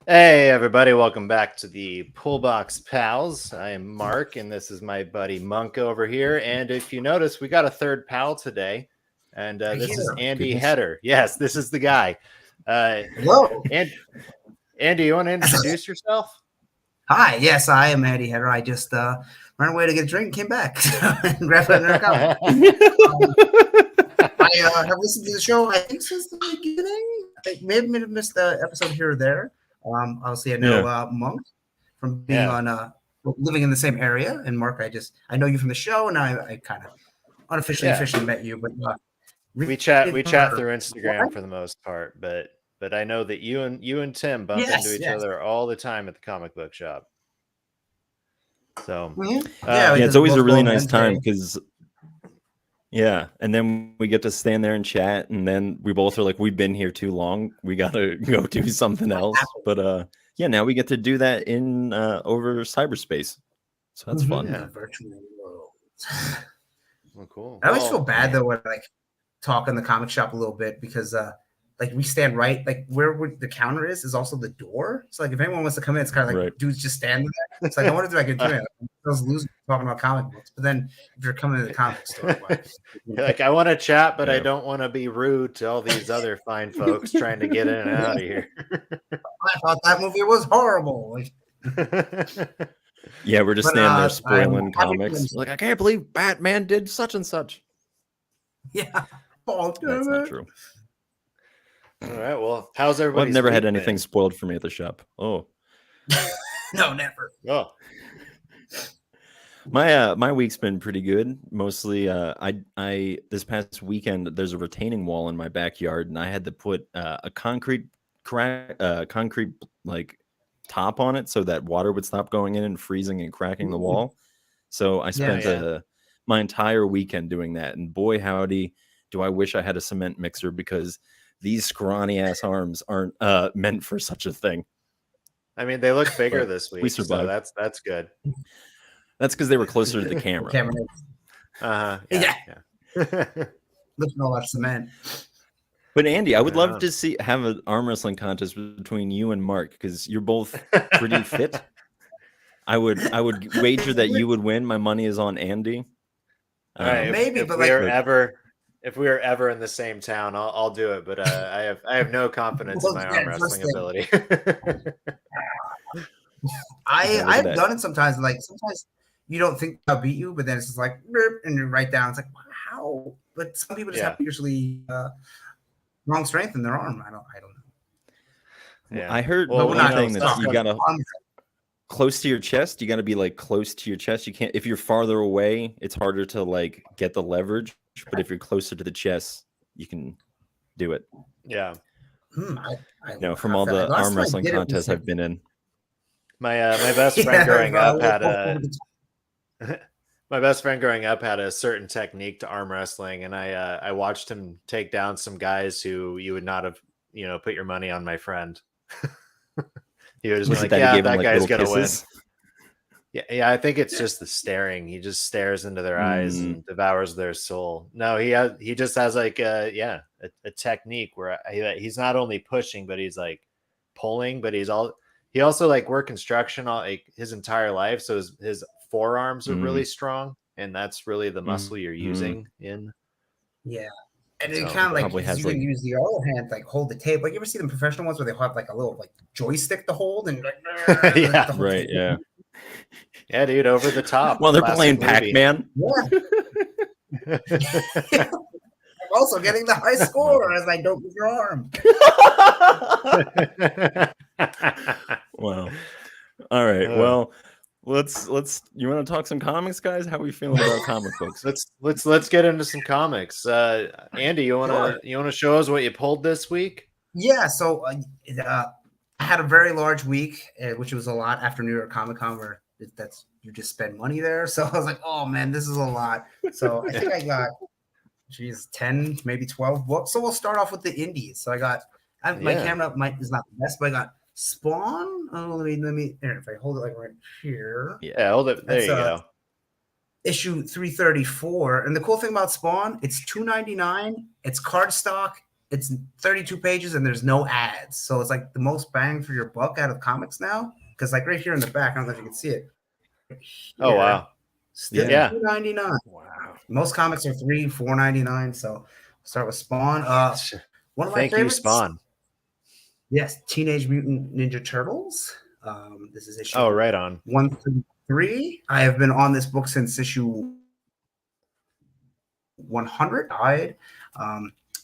Hey, everybody, welcome back to the Pullbox Pals. I am Mark, and this is my buddy Monk over here. And if you notice, we got a third pal today, and I this hear. is Andy Goodness. Header. Yes, this is the guy. Hello. And Andy, you want to introduce yourself? Hi. Yes, I am Andy Header. I just ran away to get a drink and came back and grabbed another comic. I have listened to the show, I think, since the beginning. I think maybe have missed the episode here or there. Obviously, I know Monk from being on living in the same area. And Mark, I know you from the show, and I kind of unofficially officially met you. But we chat through Instagram for the most part, but I know that you and Tim bump into each other all the time at the comic book shop. So yeah, it's always a really nice time because and then we get to stand there and chat, and then we both are like, we've been here too long, we gotta go do something else. But now we get to do that in over cyberspace, so that's fun. Virtual world. Well, cool. I always feel bad though when like talk in the comic shop a little bit because like we stand right like where the counter is also the door. So like if anyone wants to come in, it's kind of like dudes just standing there. It's like I wonder if I could do it. I was losing talking about comic books, but then if you're coming to the comic store, like I want to chat, but I don't want to be rude to all these other fine folks trying to get in and out of here. I thought that movie was horrible. Yeah, we're just standing there spoiling comics. Like, I can't believe Batman did such and such. Yeah, that's not true. All right, well, how's everybody? I've never had anything spoiled for me at the shop. Oh, no, never. Oh, my week's been pretty good. Mostly, I this past weekend there's a retaining wall in my backyard, and I had to put a concrete like top on it so that water would stop going in and freezing and cracking the wall. So I spent my entire weekend doing that, and boy howdy, do I wish I had a cement mixer because these scrawny ass arms aren't meant for such a thing. I mean, they look bigger this week. We survived. So that's good. That's because they were closer to the camera. Yeah. Looking all that cement. But Andy, I would love to have an arm wrestling contest between you and Mark because you're both pretty fit. I would wager that you would win. My money is on Andy. All right, maybe, if but we are ever in the same town, I'll do it. But I have no confidence in my arm wrestling ability. I've done it sometimes. Like sometimes you don't think I'll beat you, but then it's just like and you're right down. It's like wow. But some people just have usually wrong strength in their arm. I don't know. Yeah, I heard one thing that you gotta close to your chest. You gotta be like close to your chest. You can't if you're farther away. It's harder to like get the leverage. But if you're closer to the chest, you can do it. Yeah. From all the arm wrestling contests I've been in. My best friend growing up had my best friend growing up had a certain technique to arm wrestling, and I watched him take down some guys who you would not have put your money on my friend. He was just like, yeah, that guy's gonna win. Yeah, I think it's just the staring. He just stares into their eyes and devours their soul. No, he just has like a technique where he's not only pushing, but he's like pulling, but he also like worked construction all like his entire life, so his forearms are really strong, and that's really the muscle you're using in. Yeah. And it kind of like you can use the other hand like hold the tape. Like you ever see the professional ones where they have like a little like joystick to hold and yeah, right, yeah. Yeah, dude, over the top. Well, they're playing Pac-Man. Yeah. I'm also getting the high score as I don't move your arm. Wow. All right. Well, let's. You want to talk some comics, guys? How are we feeling about comic books? Let's get into some comics. Andy, you wanna show us what you pulled this week? Yeah. So I had a very large week, which was a lot after New York Comic Con, where you just spend money there. So I was like, oh man, this is a lot. So I think I got 10, maybe 12 books. So we'll start off with the indies. So I got my camera is not the best, but I got Spawn. Oh, let me if I hold it like right here. Yeah, hold it. There you go. Issue 334. And the cool thing about Spawn, it's $2.99. It's cardstock. it's 32 pages and there's no ads, so it's like the most bang for your buck out of comics now. Because like right here in the back, I don't know if you can see it. Oh wow. Still Yeah. $2.99. Wow. Most comics are $4.99. So start with Spawn. One of my Thank favorites. you, Spawn. Yes, Teenage Mutant Ninja Turtles. This is issue. Oh, right on. 133. I have been on this book since issue 100.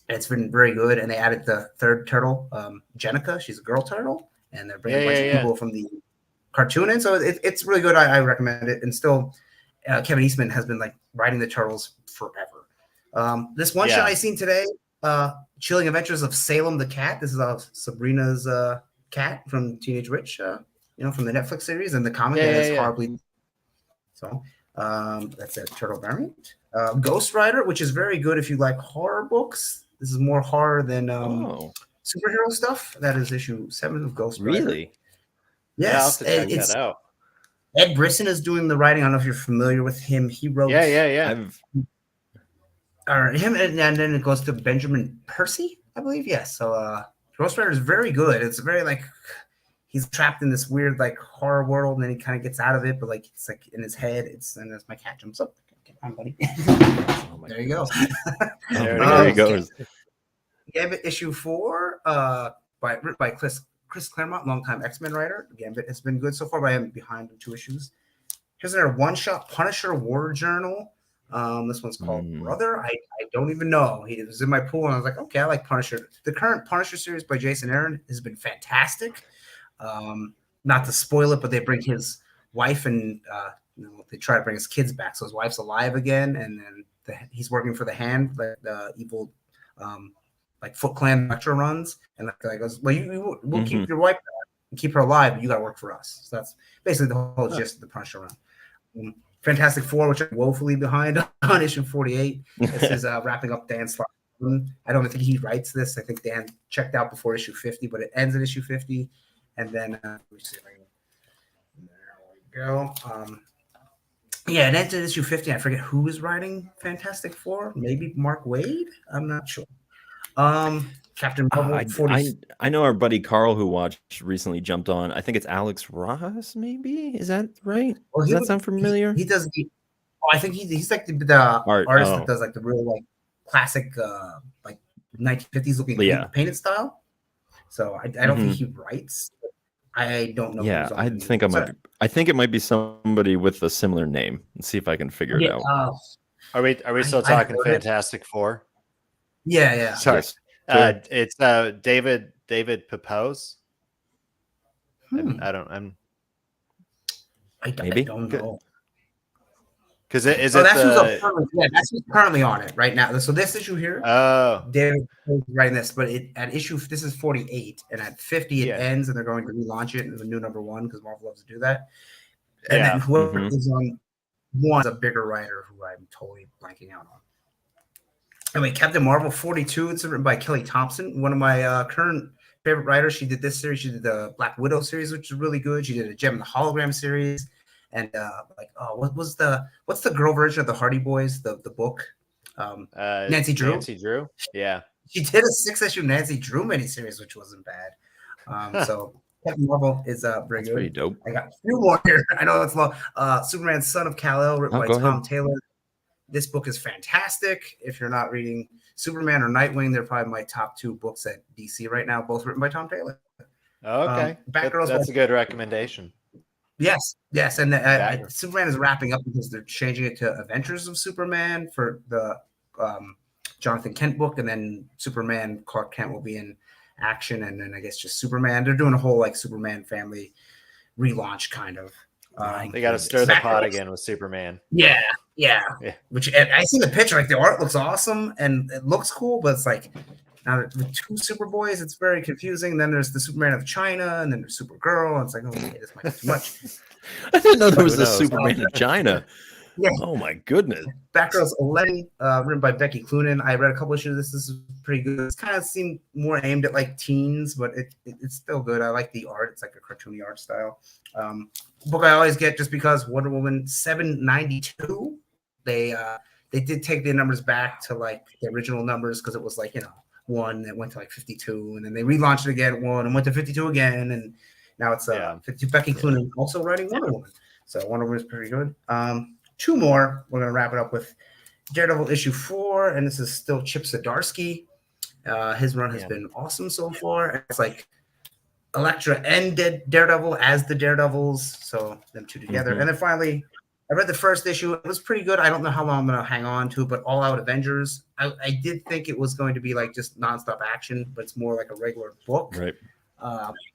It's been very good, and they added the third turtle, Jenica. She's a girl turtle, and they're bringing a bunch of people from the cartoon in. So it's really good. I recommend it. And still, Kevin Eastman has been like writing the turtles forever. This one shot I seen today, Chilling Adventures of Salem the Cat. This is Sabrina's cat from Teenage Witch, from the Netflix series, and the comic is horribly. So that's a turtle variant. Ghost Rider, which is very good if you like horror books. This is more horror than superhero stuff. That is issue 7 of Ghost Rider. Really? Yes, I'll have to check that out. Ed Brisson is doing the writing. I don't know if you're familiar with him. He wrote. Yeah. Or him, and then it goes to Benjamin Percy, I believe. Yes. So Ghost Rider is very good. It's very like he's trapped in this weird like horror world, and then he kind of gets out of it, but like it's like in his head. And as my cat jumps up. On, buddy. There you go. There he goes. Gambit issue 4 written by Chris Claremont, longtime X-Men writer. Gambit has been good so far, but I am behind in 2 issues. Here's another one-shot Punisher War Journal. This one's called Brother. I don't even know. He was in my pool, and I was like, okay, I like Punisher. The current Punisher series by Jason Aaron has been fantastic. Not to spoil it, but they bring his wife and they try to bring his kids back. So his wife's alive again, and then he's working for the Hand, the evil like Foot Clan Metro runs. And the guy goes, well, we'll keep your wife back and keep her alive, but you got to work for us. So that's basically the whole gist of the Punisher run. Fantastic Four, which I'm woefully behind on issue 48. This is wrapping up Dan Slott. I don't think he writes this. I think Dan checked out before issue 50, but it ends at issue 50. And then let me see if I can. There we go. Yeah, it ends at issue 50. I forget who is writing Fantastic Four. Maybe Mark Waid. I'm not sure. Captain Marvel. I know our buddy Carl who watched recently jumped on. I think it's Alex Ross. Maybe is that right? Does that sound familiar? He does. I think he's like the artist that does like the real like classic like 1950s looking painted style. So I don't think he writes. I don't know. Yeah, I think it might be somebody with a similar name. Let's see if I can figure it out. Are we still talking Fantastic Four? Yeah. Sorry. Yes. It's David Pepose. I don't know. Because that's who's currently on it right now. So this issue here, David is writing this, but at issue this is 48, and at 50 it ends, and they're going to relaunch it in the new number 1 because Marvel loves to do that. And then whoever is on one is a bigger writer who I'm totally blanking out on. Anyway, Captain Marvel 42. It's written by Kelly Thompson, one of my current favorite writers. She did this series. She did the Black Widow series, which is really good. She did a Gem and the Hologram series. And what's the girl version of the Hardy Boys? The book, Nancy Drew. Nancy Drew, yeah. She did a 6-issue Nancy Drew miniseries, which wasn't bad. So Captain Marvel is very good. Pretty dope. I got a few more here. I know it's long. Superman, Son of Kal-El, written by Tom Taylor. This book is fantastic. If you're not reading Superman or Nightwing, they're probably my top 2 books at DC right now, both written by Tom Taylor. Okay, that's a good recommendation. Yes, and Superman is wrapping up because they're changing it to Adventures of Superman for the Jonathan Kent book, and then Superman Clark Kent will be in action, and then I guess just Superman. They're doing a whole like Superman family relaunch kind of. They got to stir the pot again with Superman. Yeah. Which I see the picture, like the art looks awesome and it looks cool, but it's like now the 2 Superboys, it's very confusing. Then there's the Superman of China, and then there's Supergirl. And it's like, okay, this might be too much. I didn't know there was a Superman of China. Yeah. Oh my goodness. Batgirl's 11, written by Becky Cloonan. I read a couple issues of this. This is pretty good. It's kind of seemed more aimed at like teens, but it's still good. I like the art. It's like a cartoony art style. Book I always get just because Wonder Woman 792. They did take the numbers back to like the original numbers because it was like 1 that went to like 52, and then they relaunched it again at 1 and went to 52 again, and now it's 52. Becky Cloonan also writing Wonder Woman, so Wonder Woman is pretty good. 2 more. We're gonna wrap it up with Daredevil issue 4, and this is still Chip Zdarsky. His run has been awesome so far. It's like Elektra and Daredevil as the Daredevils, so them 2 together. And then finally, I read the first issue. It was pretty good. I don't know how long I'm going to hang on to, but All Out Avengers, I did think it was going to be like just nonstop action, but it's more like a regular book. Right.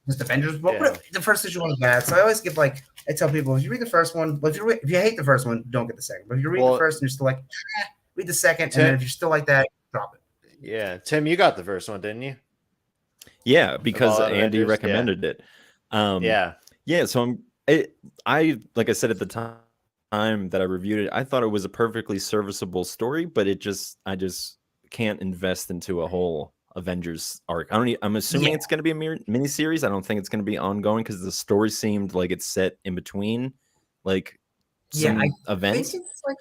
Just Avengers book. Yeah. But the first issue was bad. So I always give I tell people, if you read the first one, but if you hate the first one, don't get the second. But if you read the first and you're still like, read the second. And then if you're still like that, drop it. Yeah. Tim, you got the first one, didn't you? Yeah, because Andy recommended it. Yeah. So I like I said at the time that I reviewed it, I thought it was a perfectly serviceable story, but I just can't invest into a whole Avengers arc. I'm assuming it's going to be a mini series. I don't think it's going to be ongoing because the story seemed like it's set in between, like some events. Think it's like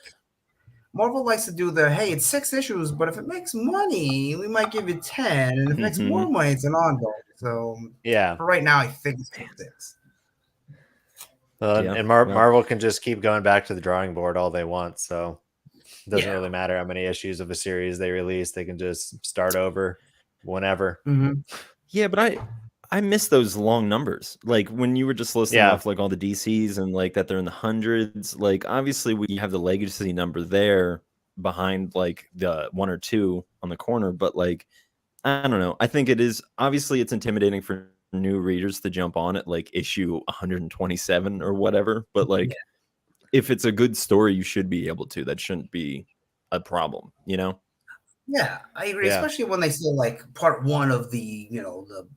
Marvel likes to do hey, it's 6 issues, but if it makes money, we might give it 10, and if it makes more money, it's an ongoing. So for right now, I think it's 6. And Marvel can just keep going back to the drawing board all they want. So it doesn't really matter how many issues of a series they release. They can just start over whenever. Yeah, but I miss those long numbers. Like when you were just listing off like all the DCs and like that they're in the hundreds. Like obviously we have the legacy number there behind like the 1 or 2 on the corner. But like, I don't know. I think it's intimidating for new readers to jump on at like issue 127 or whatever, but like if it's a good story you should be able to. That shouldn't be a problem, you know? Yeah, I agree, especially when they say like part 1 of the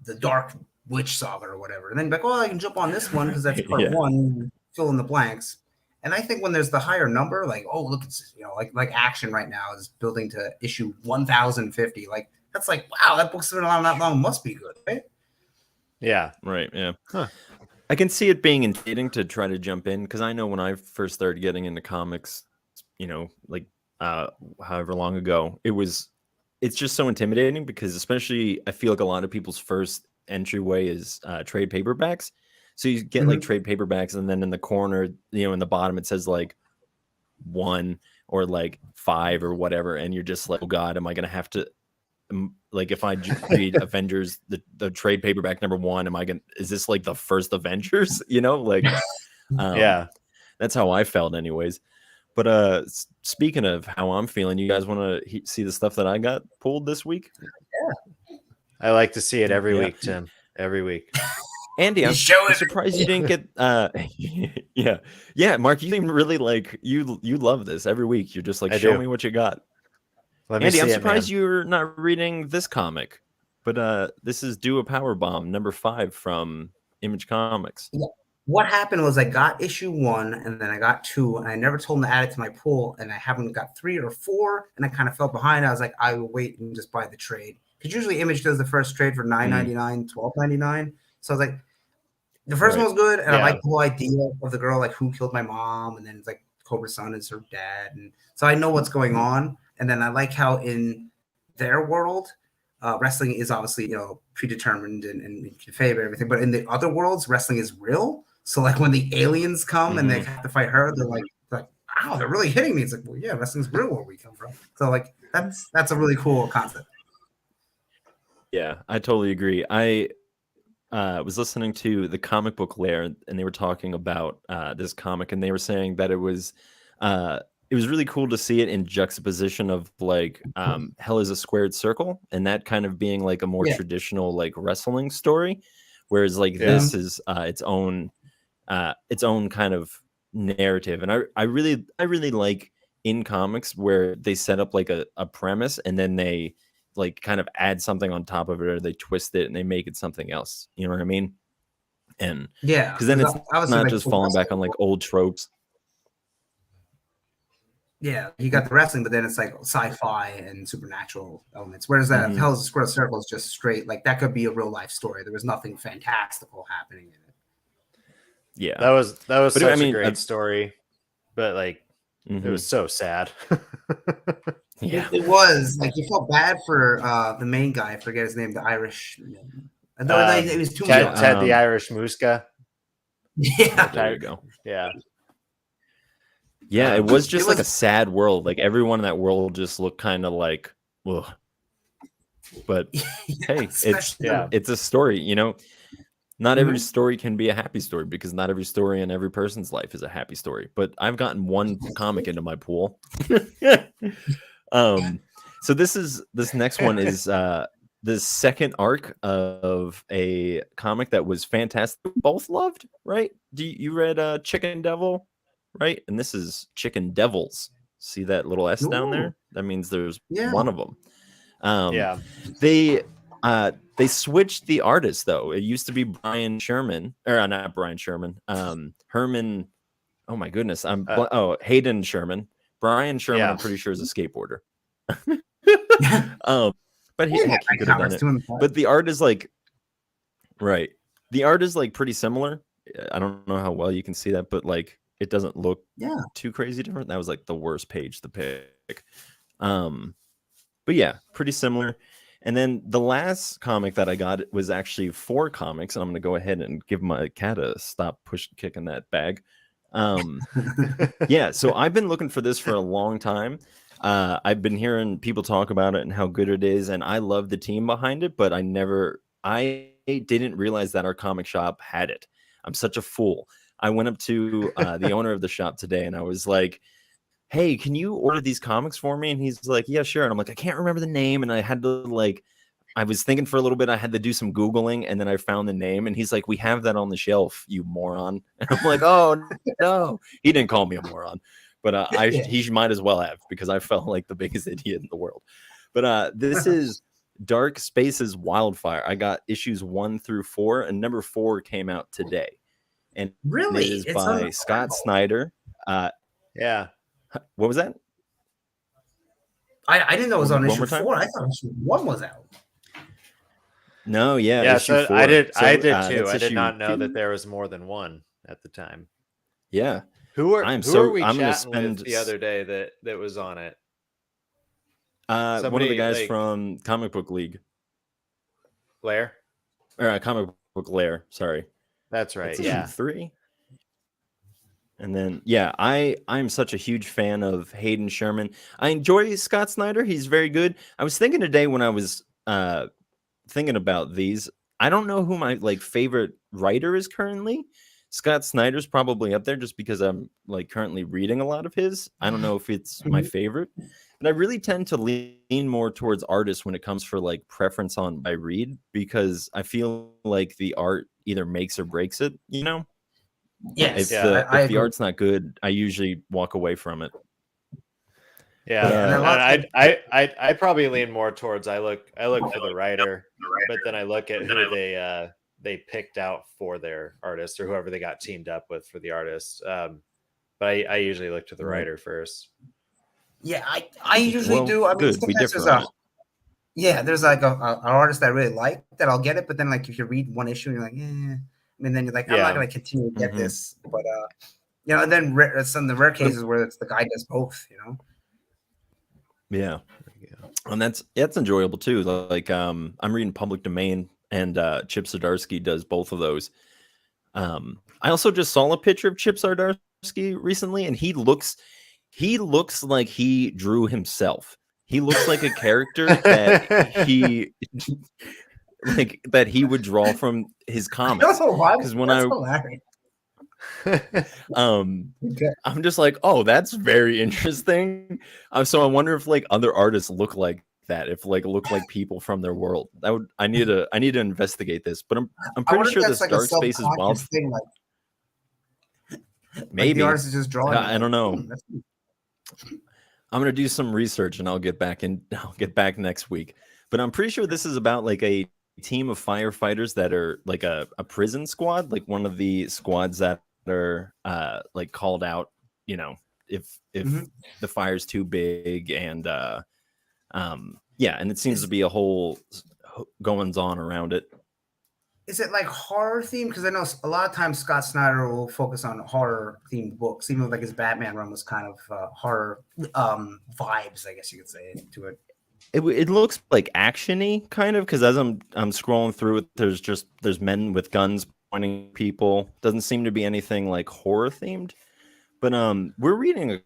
the Dark Witch saga or whatever, and then like, I can jump on this one because that's part 1, fill in the blanks. And I think when there's the higher number, like look, it's like Action right now is building to issue 1050, like that's like, wow, that book's been around that long, must be good, right? Yeah. Right. Yeah. I can see it being intimidating to try to jump in because I know when I first started getting into comics, like however long ago, it's just so intimidating because especially I feel like a lot of people's first entryway is trade paperbacks. So you get like trade paperbacks, and then in the corner, in the bottom, it says like 1 or like 5 or whatever, and you're just like, oh God, am I gonna have to? Like if I read Avengers, the trade paperback number 1, is this like the first Avengers? Like, that's how I felt anyways. But speaking of how I'm feeling, you guys want to see the stuff that I got pulled this week? Yeah, I like to see it every week, Tim. Every week. Andy, I'm surprised you didn't get. Mark, you seem really like you love this every week. You're just like, show me what you got. Andy, I'm surprised you're not reading this comic, but this is Do a Power Bomb number 5 from Image Comics. Yeah. What happened was I got issue 1 and then I got 2, and I never told them to add it to my pool, and I haven't got 3 or 4, and I kind of fell behind. I was like, I will wait and just buy the trade, because usually Image does the first trade for $9.99, $12.99. So I was like, the first one was good, and I like the whole idea of the girl like who killed my mom, and then it's like Cobra's son is her dad, and so I know what's going on. And then I like how in their world, wrestling is obviously predetermined and favor everything, but in the other worlds, wrestling is real. So like when the aliens come and they have to fight her, they're like, wow, they're really hitting me. It's like, well, yeah, wrestling's real where we come from. So like that's a really cool concept. Yeah, I totally agree. I was listening to the Comic Book Lair, and they were talking about this comic, and they were saying that it was really cool to see it in juxtaposition of like Hell is a Squared Circle, and that kind of being like a more traditional like wrestling story, whereas like this is its own kind of narrative. And I really like in comics where they set up like a premise and then they like kind of add something on top of it, or they twist it and they make it something else. You know what I mean? And because then it's not just falling back on like old tropes. Yeah, you got the wrestling, but then it's like sci-fi and supernatural elements. Whereas that Hell's a Square Circle is just straight, like that could be a real life story. There was nothing fantastical happening in it. Yeah, that was such a great story, but like it was so sad. Yeah. It was like you felt bad for the main guy. I forget his name. The Irish. It was too young. Ted the Irish Muska. Yeah, there you go. Yeah. Yeah, it was just like a sad world. Like everyone in that world just looked kind of like, ugh. But hey, it's a story, you know. Not every story can be a happy story because not every story in every person's life is a happy story. But I've gotten one comic into my pool. So this next one is the second arc of a comic that was fantastic. Both loved, right? You read Chicken Devil, right? And this is Chicken Devils. See that little S down there? That means there's one of them. They switched the artist though. It used to be Brian Sherman, or not Brian Sherman. Herman. Oh my goodness. Hayden Sherman. Brian Sherman. I'm pretty sure is a skateboarder. But he could have done it. But the art is like, right. The art is like pretty similar. I don't know how well you can see that, but like it doesn't look too crazy different. That was like the worst page to pick. But yeah, pretty similar. And then the last comic that I got was actually 4 comics. And I'm going to go ahead and give my cat a stop kicking that bag. Yeah, so I've been looking for this for a long time. I've been hearing people talk about it and how good it is. And I love the team behind it, but I didn't realize that our comic shop had it. I'm such a fool. I went up to the owner of the shop today and I was like, hey, can you order these comics for me? And he's like, yeah, sure. And I'm like, I can't remember the name. And I had to I was thinking for a little bit, I had to do some Googling and then I found the name and he's like, we have that on the shelf, you moron. And I'm like, oh no, he didn't call me a moron, but he might as well have because I felt like the biggest idiot in the world. But this is Dark Spaces Wildfire. I got issues 1 through 4 and number 4 came out today. And really, it is by Scott Snyder. Yeah. What was that? I didn't know it was on issue 4. I thought issue 1 was out. No, yeah. So 4. I did too. I did not know 2. that there was more than one at the time. Yeah. Who are we chatting with the other day that was on it? One of the guys from Comic Book League. Lair? Or Comic Book Lair, sorry. That's right. Issue 3. And then, I'm such a huge fan of Hayden Sherman. I enjoy Scott Snyder. He's very good. I was thinking today when I was thinking about these, I don't know who my favorite writer is currently. Scott Snyder's probably up there just because I'm currently reading a lot of his. I don't know if it's my favorite, but I really tend to lean more towards artists when it comes for preference on by read because I feel like the art either makes or breaks it, you know? Yes. If the art's not good, I usually walk away from it. Yeah, I probably lean more towards I look for the writer, but then I look at who they picked out for their artist or whoever they got teamed up with for the artist. But I usually look to the writer first. Yeah, I usually do. I mean, good. We differ. There's an artist that I really like that I'll get it, but then if you read one issue, you're like, and then you're like, I'm not going to continue to get this. But and then some of the rare cases where it's the guy does both, Yeah, and that's enjoyable too. I'm reading Public Domain, and Chip Zdarsky does both of those. I also just saw a picture of Chip Zdarsky recently, and he looks like he drew himself. He looks like a character that he that he would draw from his comics. Because when hilarious. I'm just like, oh, that's very interesting. So I wonder if other artists look like that, if look like people from their world. I need to investigate this, but I'm pretty sure this Dark Spaces Wild thing, maybe the artist is just drawing. I don't know. I'm gonna do some research and I'll get back next week. But I'm pretty sure this is about a team of firefighters that are a prison squad, one of the squads that are called out, if the fire's too big, and and it seems to be a whole goings on around it. is it like horror themed? Because I know a lot of times Scott Snyder will focus on horror themed books, even like his Batman run was kind of horror vibes, I guess you could say, to it. It looks like actiony kind of, because as I'm scrolling through it, there's men with guns pointing at people. Doesn't seem to be anything like horror themed. But we're reading a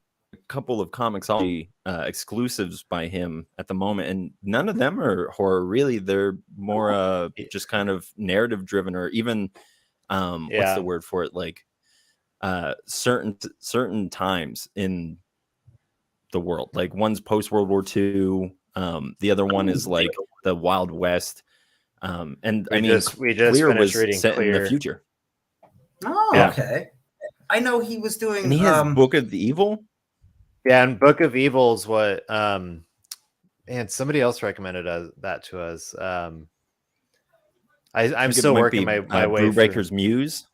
couple of comicsology exclusives by him at the moment, and none of them are horror really. They're more just kind of narrative driven, or even what's the word for it, like certain times in the world. Like one's post World War II, the other one is like the Wild West, and we just Clear was set Clear in the future. Oh, yeah. Okay. I know he was doing. And he has Book of Evil. Yeah, and Book of Evil is what and somebody else recommended that to us. I'm still working my way Brubaker's Muse.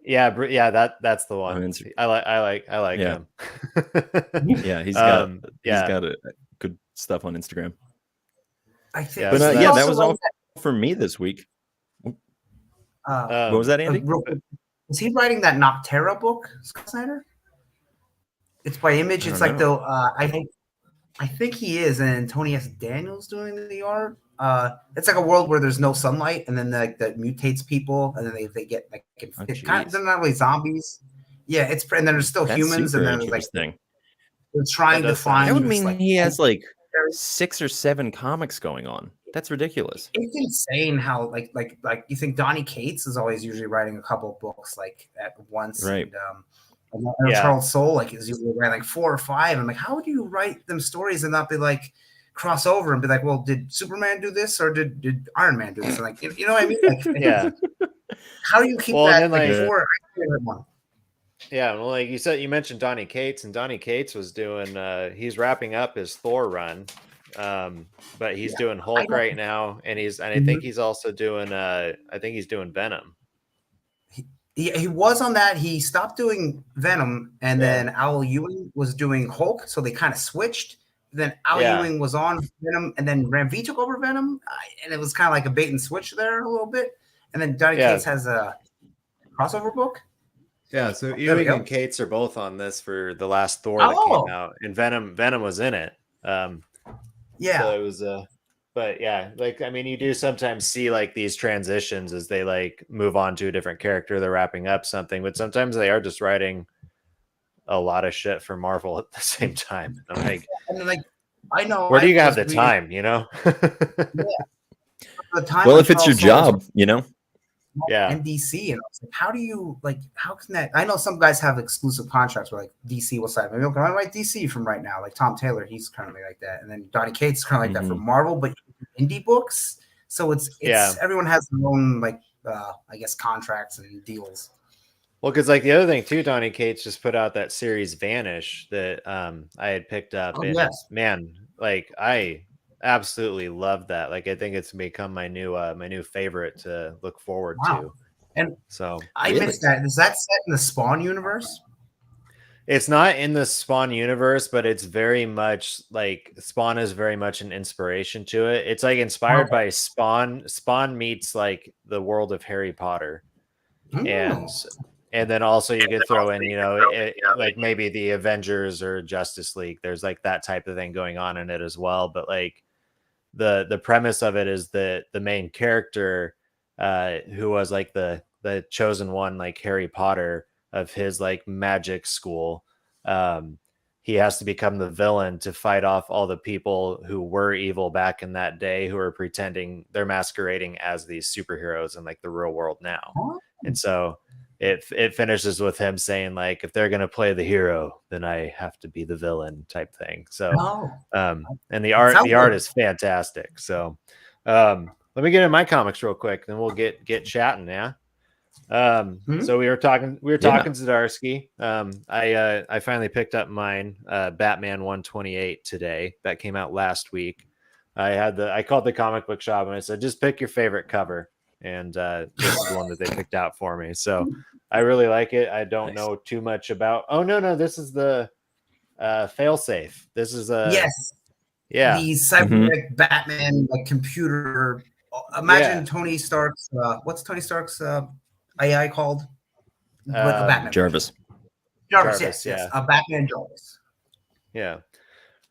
Yeah, that's the one. I like him. Yeah, he's got good stuff on Instagram. I think, but that was all for me this week. What was that, Andy? Is he writing that Noctera book, Scott Snyder? It's by Image. It's like I think he is, and Tony S. Daniels doing the art. It's like a world where there's no sunlight, and then that mutates people, and then they get like they're not really zombies. Yeah, and then there's still humans, and then like they're trying to find. That would mean he has like 6 or 7 comics going on. That's ridiculous. It's insane how like you think Donny Cates is always usually writing a couple of books like at once, right? And Charles Soule like is usually writing like 4 or 5. I'm like, how would you write them stories and not be like cross over and be like, well, did Superman do this or did Iron Man do this? And like, you know what I mean? Like, how do you keep that before one? Yeah, well, like you mentioned Donny Cates, and Donny Cates was doing he's wrapping up his Thor run. But he's doing Hulk right now, and I think he's also doing Venom. He was on that. He stopped doing Venom, and then Al Ewing was doing Hulk, so they kind of switched. Then Al Ewing was on Venom, and then Ram V took over Venom, and it was kind of like a bait and switch there a little bit. And then Donny Cates has a crossover book. Yeah, so Ewing and Cates are both on this for the last Thor that came out, and Venom was in it. So it was but yeah, like I mean, you do sometimes see like these transitions as they like move on to a different character, they're wrapping up something, but sometimes they are just writing a lot of shit for Marvel at the same time. I'm like, I know where do you have the time, you know? The time well, if it's your job, you know. And DC, and I was like, how do you how can that? I know some guys have exclusive contracts where like DC will say, maybe I write DC from right now, like Tom Taylor, he's currently like that, and then Donny Cates is kind of like that for Marvel, but indie books. So it's everyone has their own I guess contracts and deals. Well, because like the other thing too, Donny Cates just put out that series Vanish that I had picked up, man, like I absolutely love that. Like I think it's become my new favorite to look forward to. And so I missed that. Is that set in the Spawn universe? It's not in the Spawn universe, but it's very much like Spawn is very much an inspiration to it. It's like inspired by Spawn. Spawn meets like the world of Harry Potter. And then also you could throw in, like maybe the Avengers or Justice League. There's like that type of thing going on in it as well. But like the premise of it is that the main character, who was like the chosen one, like Harry Potter of his like magic school, he has to become the villain to fight off all the people who were evil back in that day, who are pretending they're masquerading as these superheroes in like the real world now. And so it finishes with him saying like, if they're going to play the hero, then I have to be the villain type thing. So, and the art is fantastic. So, let me get in my comics real quick, then we'll get chatting. Yeah. So we were talking Zdarsky. I finally picked up mine, Batman 128 today. That came out last week. I called the comic book shop and I said, just pick your favorite cover. And this is the one that they picked out for me. So I really like it. I don't know too much about. Oh no, this is the failsafe. This is the cybernetic Batman like computer Imagine Tony Stark's. What's Tony Stark's AI called? Like a Batman. Jarvis. Jarvis, yes. A Batman Jarvis. Yeah.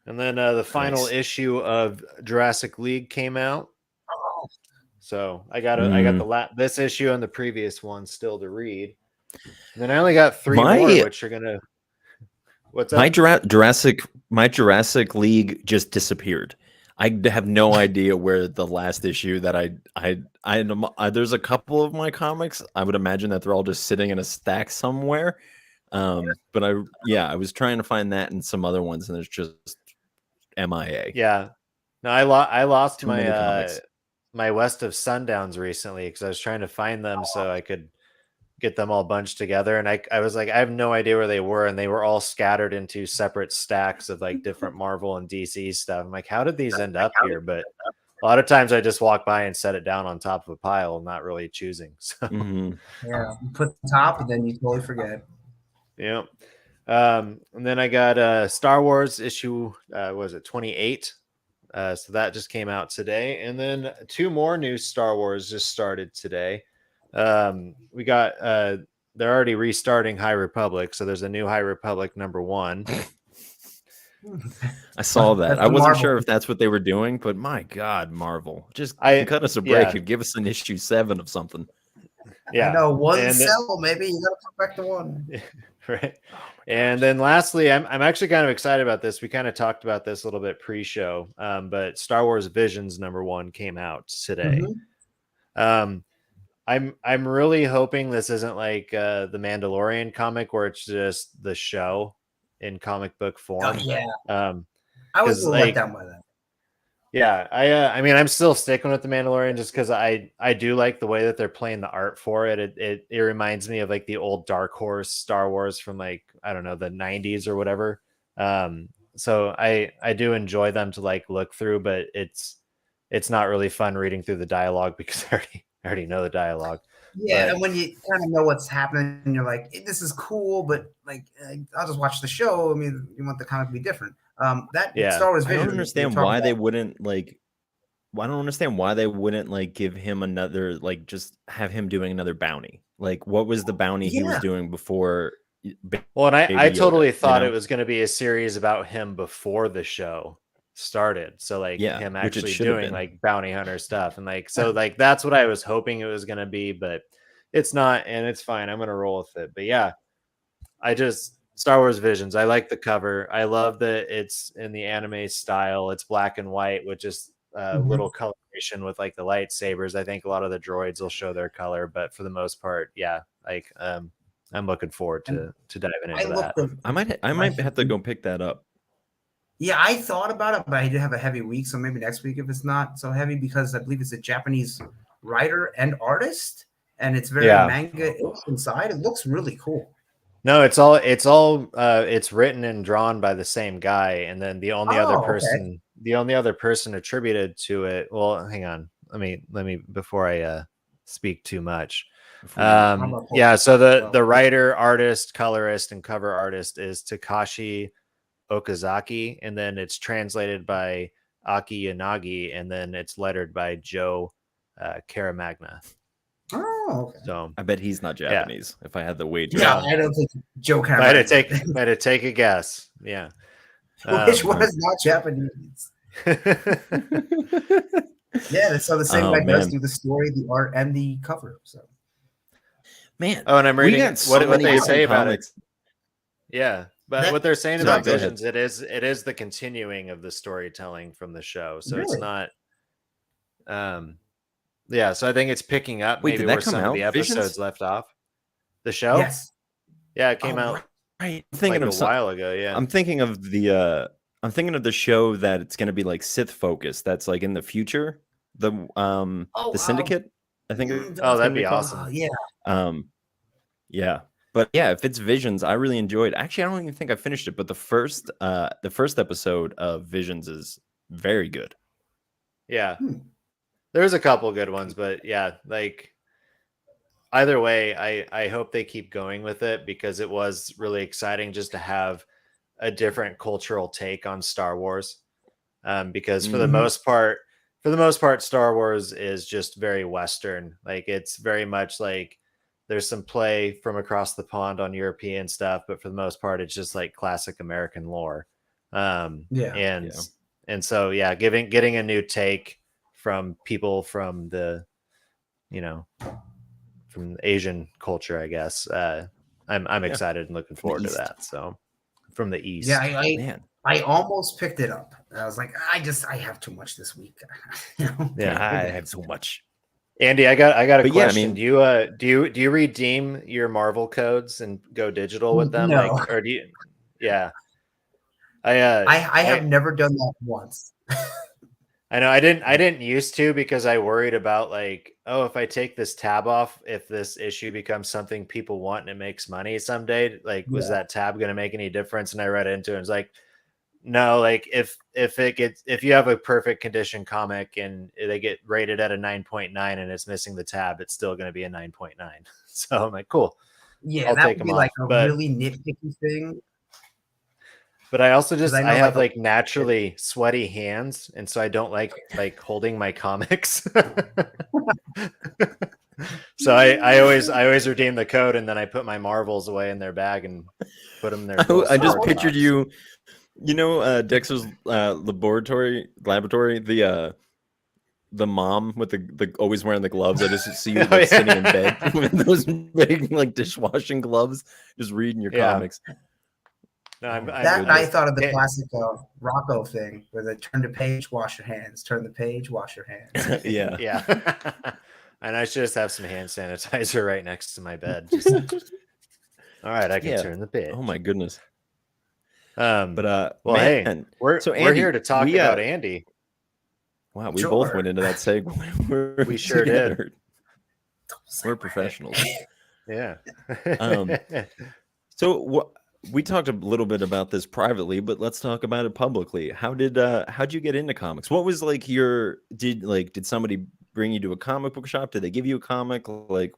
And then the final issue of Jurassic League came out. Oh. So I got this issue and the previous one still to read. And then I only got 3 more, which are gonna. What's up? My Jurassic League just disappeared. I have no idea where the last issue that I there's a couple of my comics. I would imagine that they're all just sitting in a stack somewhere. But I was trying to find that and some other ones, and there's just MIA. Yeah. No, I lost my West of Sundowns recently because I was trying to find them so I could get them all bunched together, and I was like, I have no idea where they were, and they were all scattered into separate stacks of like different Marvel and DC stuff. I'm like, how did these end up here? But a lot of times I just walk by and set it down on top of a pile, not really choosing. So yeah, you put the top and then you totally forget. Yeah. And then I got Star Wars issue, was it 28? So that just came out today. And then 2 more new Star Wars just started today. We got they're already restarting High Republic, so there's a new High Republic #1. I saw that. I wasn't sure if that's what they were doing, but my God, Marvel, just cut us a break and give us an issue 7 of something. Yeah, I know, one cell, maybe you gotta come back to 1. Right. And then lastly, I'm actually kind of excited about this. We kind of talked about this a little bit pre-show, but Star Wars Visions #1 came out today. I'm really hoping this isn't like the Mandalorian comic where it's just the show in comic book form. Oh, yeah. I was let down by that. Yeah, I mean, I'm still sticking with the Mandalorian just because I do like the way that they're playing the art for it. It reminds me of like the old Dark Horse Star Wars from like, I don't know, the 90s or whatever. So I do enjoy them to like look through, but it's not really fun reading through the dialogue because I already know the dialogue. Yeah, and when you kind of know what's happening, and you're like, this is cool, but like, I'll just watch the show. I mean, you want the comic to be different. Star Wars Vision. I don't understand why they wouldn't like. I don't understand why they wouldn't like give him another, like just have him doing another bounty. Like, what was the bounty he was doing before? Well, and I totally thought it was going to be a series about him before the show started. So like him actually doing like bounty hunter stuff, and like so like that's what I was hoping it was going to be, but it's not, and it's fine. I'm going to roll with it. But yeah, Star Wars Visions. I like the cover. I love that it's in the anime style. It's black and white with just little coloration with like the lightsabers. I think a lot of the droids will show their color, but for the most part, like I'm looking forward to diving into that. I might have to go pick that up. Yeah, I thought about it, but I did have a heavy week, so maybe next week if it's not so heavy, because I believe it's a Japanese writer and artist, and it's very manga inside. It looks really cool. No, it's written and drawn by the same guy, and then the only other person attributed to it. Well, hang on, let me before I speak too much. So the writer, artist, colorist, and cover artist is Takashi Okazaki, and then it's translated by Aki Yanagi, and then it's lettered by Joe Caramagna. Oh, okay. So I bet he's not Japanese. If I had the wager, I don't think Joe Caramagna. I had to take a guess. Yeah, which one is not Japanese? Yeah, so the same guy does do the story, the art, and the cover. So, man. Oh, and I'm reading what they say about it. Yeah. But what they're saying about Visions, it is the continuing of the storytelling from the show. So it's not so I think it's picking up maybe where some of the episodes left off. The show? Yes. Yeah, it came out right. I'm thinking like a while ago, yeah. I'm thinking of the show that it's gonna be like Sith focused, that's like in the future. The Syndicate, I think. That'd be awesome. Yeah. But yeah, if it's Visions, I really enjoyed. Actually, I don't even think I finished it, but the first episode of Visions is very good. Yeah. There's a couple good ones, but yeah, like either way, I hope they keep going with it, because it was really exciting just to have a different cultural take on Star Wars. Because for the most part, for the most part, Star Wars is just very Western. Like it's very much like there's some play from across the pond on European stuff, but for the most part, it's just like classic American lore. And so yeah, getting a new take from people from the, you know, from Asian culture, I guess. I'm excited and looking forward to that. So from the East. Yeah, I almost picked it up. I was like, I have too much this week. Yeah, I have too much. Andy, I got a question. Yeah, do you redeem your Marvel codes and go digital with them? No. Like, or do you? Yeah, I have never done that once. I know I didn't used to because I worried about like, oh, if I take this tab off, if this issue becomes something people want and it makes money someday, like was that tab going to make any difference? And I read into it and it's like, no, like if you have a perfect condition comic and they get rated at a 9.9 and it's missing the tab, it's still going to be a 9.9. So I'm like, cool. Yeah, that would be like a really nitpicky thing. But I also I have like naturally sweaty hands, and so I don't like holding my comics. So I always redeem the code, and then I put my Marvels away in their bag and put them there. I just pictured you, Dexter's laboratory, the mom with the always wearing the gloves. I just see you sitting in bed with those big like dishwashing gloves, just reading your comics. No, I thought of the classic Rocco thing where they turn the page, wash your hands, turn the page, wash your hands. Yeah. And I should just have some hand sanitizer right next to my bed. All right, I can turn the page. Oh my goodness. Well, hey, we're here to talk about Andy. Wow, we both went into that segue. We sure did. We're professionals. Yeah. So we talked a little bit about this privately, but let's talk about it publicly. How'd you get into comics? What was like did somebody bring you to a comic book shop? Did they give you a comic? Like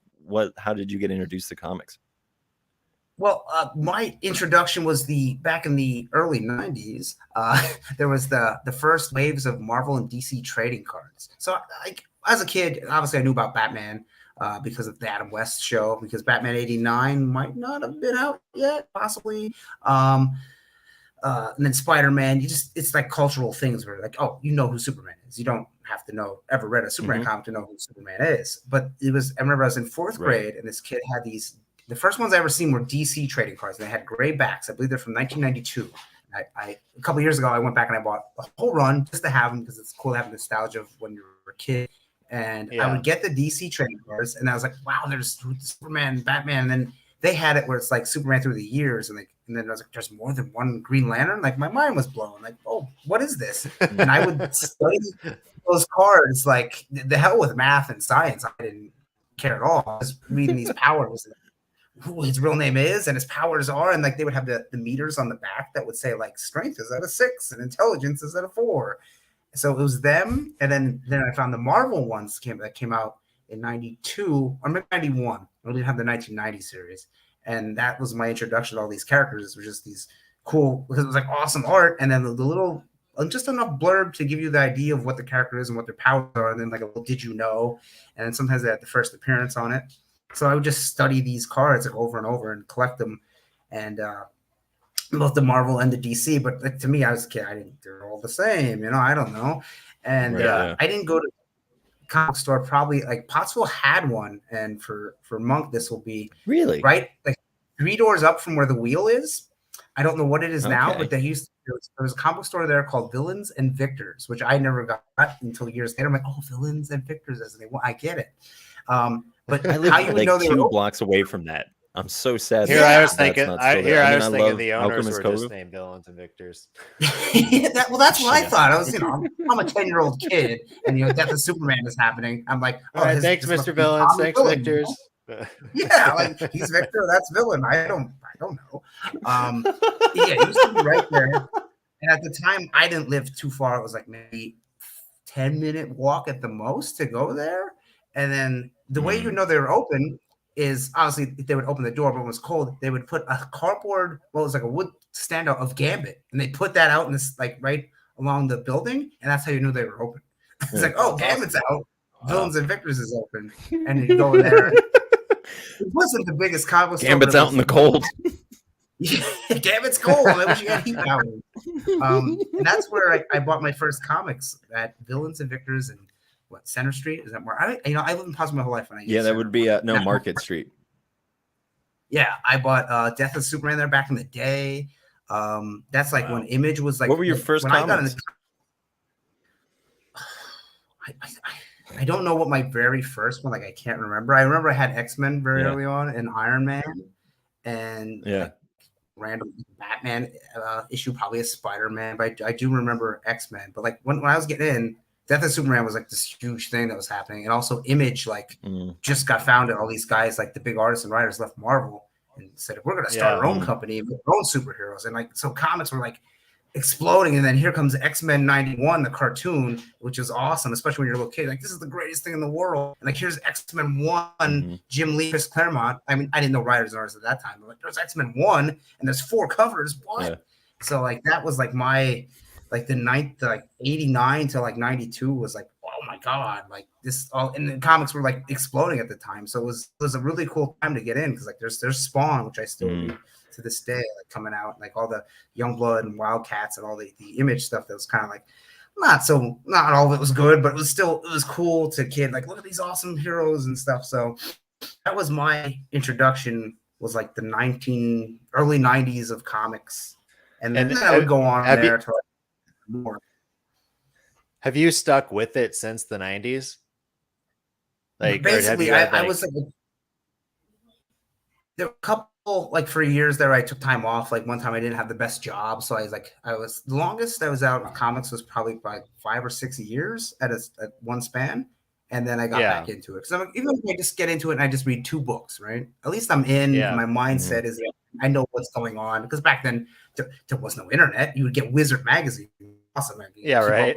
how did you get introduced to comics? Well, my introduction was back in the early 90s. There was the first waves of Marvel and DC trading cards. So as a kid, obviously I knew about Batman. Because of the Adam West show, because Batman 89 might not have been out yet, possibly. And then Spider-Man, it's like cultural things where like, oh, you know who Superman is. You don't have to ever read a Superman comic to know who Superman is. But I remember I was in fourth grade and this kid had the first ones I ever seen were DC trading cards. And they had gray backs. I believe they're from 1992. A couple of years ago, I went back and I bought a whole run just to have them because it's cool to have nostalgia of when you were a kid. And I would get the DC trading cards, and I was like, "Wow, there's Superman, Batman." And then they had it where it's like Superman through the years, and then I was like, "There's more than one Green Lantern." Like my mind was blown. Like, "Oh, what is this?" And I would study those cards. Like the hell with math and science, I didn't care at all. I was reading these powers, who his real name is, and his powers are, and like they would have the meters on the back that would say like strength is at a 6 and intelligence is at a 4. So it was them, and then I found the Marvel ones that came out in 92 or maybe 91. I didn't have the 1990 series, and that was my introduction to all these characters. It was just these cool, because it was like awesome art, and then the little, just enough blurb to give you the idea of what the character is and what their powers are, and then like a little did you know, and then sometimes they had the first appearance on it. So I would just study these cards over and over and collect them, and both the Marvel and the DC, but like, to me, I was a kid. They're all the same, I don't know. And I didn't go to the comic store. Probably like Pottsville had one, and for Monk, this will be really right, like 3 doors up from where the wheel is. I don't know what it is now, but there was a comic store there called Villains and Victors, which I never got until years later. I'm like, oh, Villains and Victors, I get it. But I live like 2 blocks away from that. I'm so sad. I was thinking the owners were just named Villains and Victors. That's what I thought. I was, I'm a 10-year-old kid, and Death of Superman is happening. I'm like, oh, right, thanks, Mr. Villains. Thanks, Victors. Yeah, like he's Victor, that's Villain. I don't know. He used to be right there. And at the time, I didn't live too far. It was like maybe 10-minute walk at the most to go there. And then the way they were open is obviously if they would open the door, but when it was cold, they would put a cardboard, it was like a wood standout of Gambit, and they put that out in this like right along the building, and that's how you knew they were open. It's like, oh, Gambit's out. Villains and Victors is open, and you go in there. It wasn't the biggest comic. Gambit's out in the cold. Gambit's cold. I wish you had heat power. And that's where I bought my first comics at Villains and Victors and what, Center Street? Is that more? I lived in Potsdam my whole life. When that would be Market Street. Yeah, I bought Death of Superman there back in the day. That's like when Image was like. What were your first comics? I don't know what my very first one, like I can't remember. I remember I had X-Men very early on and Iron Man and like random Batman issue, probably a Spider-Man, but I do remember X-Men. But like when I was getting in, Death of Superman was like this huge thing that was happening. And also Image just got founded. All these guys, like the big artists and writers left Marvel and said, we're going to start our own company with our own superheroes. And like, so comics were like exploding, and then here comes X-Men 91, the cartoon, which is awesome, especially when you're a little kid. Like, this is the greatest thing in the world. And like, here's X-Men 1, Jim Lee, Chris Claremont. I mean, I didn't know writers and artists at that time, but like, there's X-Men 1 and there's 4 covers. What? Yeah. So like, that was like my, like the ninth, like 89 to like 92 was like, oh my God, like this all, and the comics were like exploding at the time. So it was a really cool time to get in, because like there's Spawn, which I still read to this day, like coming out, like all the Youngblood and Wildcats and all the Image stuff that was kind of like not all of it was good, but it was cool to kid, like look at these awesome heroes and stuff. So that was my introduction, was like the early 90s of comics, and then I would go on there to like more. Have you stuck with it since the 90s? Like basically, I was like, there were a couple, like for years there, I took time off. Like one time I didn't have the best job, so the longest I was out of comics was probably by 5 or 6 years at one span, and then I got back into it. Because even if I just get into it and I just read 2 books, right? At least I'm in. And my mindset is I know what's going on, because back then there was no internet. You would get Wizard magazine. Awesome. Right.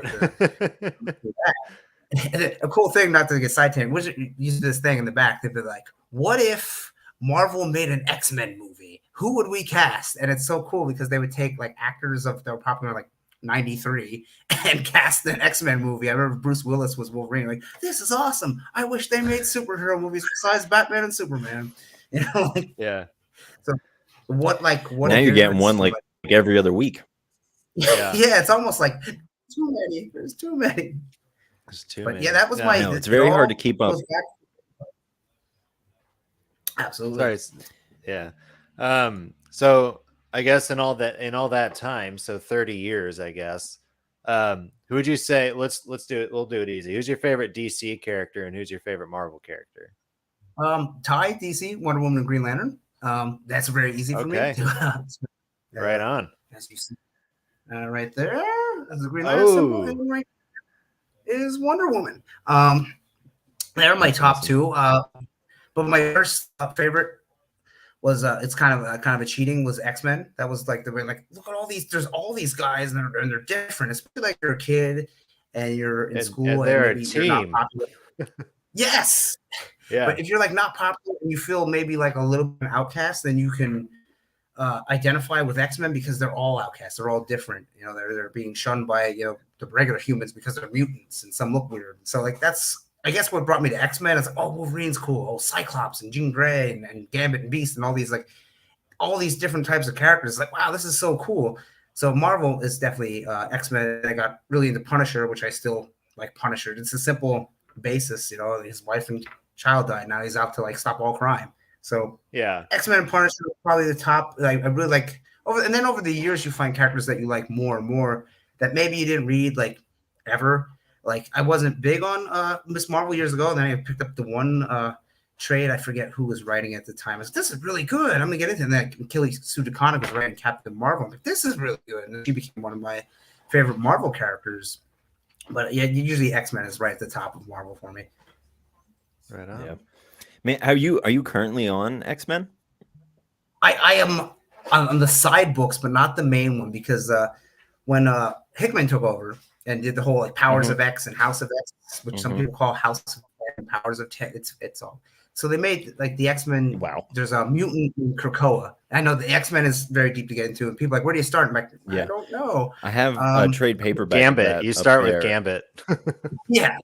And a cool thing, not to get sidetracked, Wizard used this thing in the back. They'd be like, what if Marvel made an X-Men movie? Who would we cast? And it's so cool, because they would take like actors that were popular like 93 and cast an X-Men movie. I remember Bruce Willis was Wolverine. Like, this is awesome. I wish they made superhero movies besides Batman and Superman. You know, like, So what now you're getting one like every other week. Yeah, it's almost like too many. There's too many. But yeah, that was it's very hard to keep up. Absolutely. Sorry. Yeah. So I guess in all that time, so 30 years, I guess. Who would you say? Let's do it. We'll do it easy. Who's your favorite DC character, and who's your favorite Marvel character? Ty, DC, Wonder Woman, and Green Lantern. That's very easy for me. Right on. As you see, right there, as the Green Lantern symbol, and right is Wonder Woman. They're my top 2. But my first favorite was it's kind of a cheating, was X-Men. That was like the way, like, look at all these. There's all these guys, and they're different. Especially like you're a kid and you're in school and they're maybe a team. You're not popular. Yes. Yeah. But if you're like not popular and you feel maybe like a little bit outcast, then you can identify with X-Men, because they're all outcasts. They're all different. You know, they're being shunned by the regular humans because they're mutants, and some look weird. So like that's, I guess, what brought me to X-Men is like, oh, Wolverine's cool. Oh, Cyclops and Jean Grey and Gambit and Beast and all these different types of characters. Like, wow, this is so cool. So Marvel is definitely X-Men. I got really into Punisher, which I still like Punisher. It's a simple basis. His wife and child died. Now he's out to like stop all crime. So X-Men and Punisher are probably the top. Like, I really like over the years you find characters that you like more and more that maybe you didn't read like ever. Like, I wasn't big on Miss Marvel years ago. Then I picked up the one trade. I forget who was writing at the time. I was like, this is really good. I'm gonna get into that. And Kelly Sue DeConnick was writing Captain Marvel. I'm like, this is really good. And she became one of my favorite Marvel characters. But yeah, usually X-Men is right at the top of Marvel for me. Right on. Yeah. Man, are you currently on X-Men? I am on the side books, but not the main one, because when Hickman took over and did the whole like Powers of X and House of X, which some people call House of 10, Powers of 10, it's all. So they made like the X-Men. Wow. There's a mutant in Krakoa, I know the X-Men is very deep to get into, and people are like, where do you start? I'm like, I don't know. I have a trade paperback. Gambit. You start with Gambit. Yeah.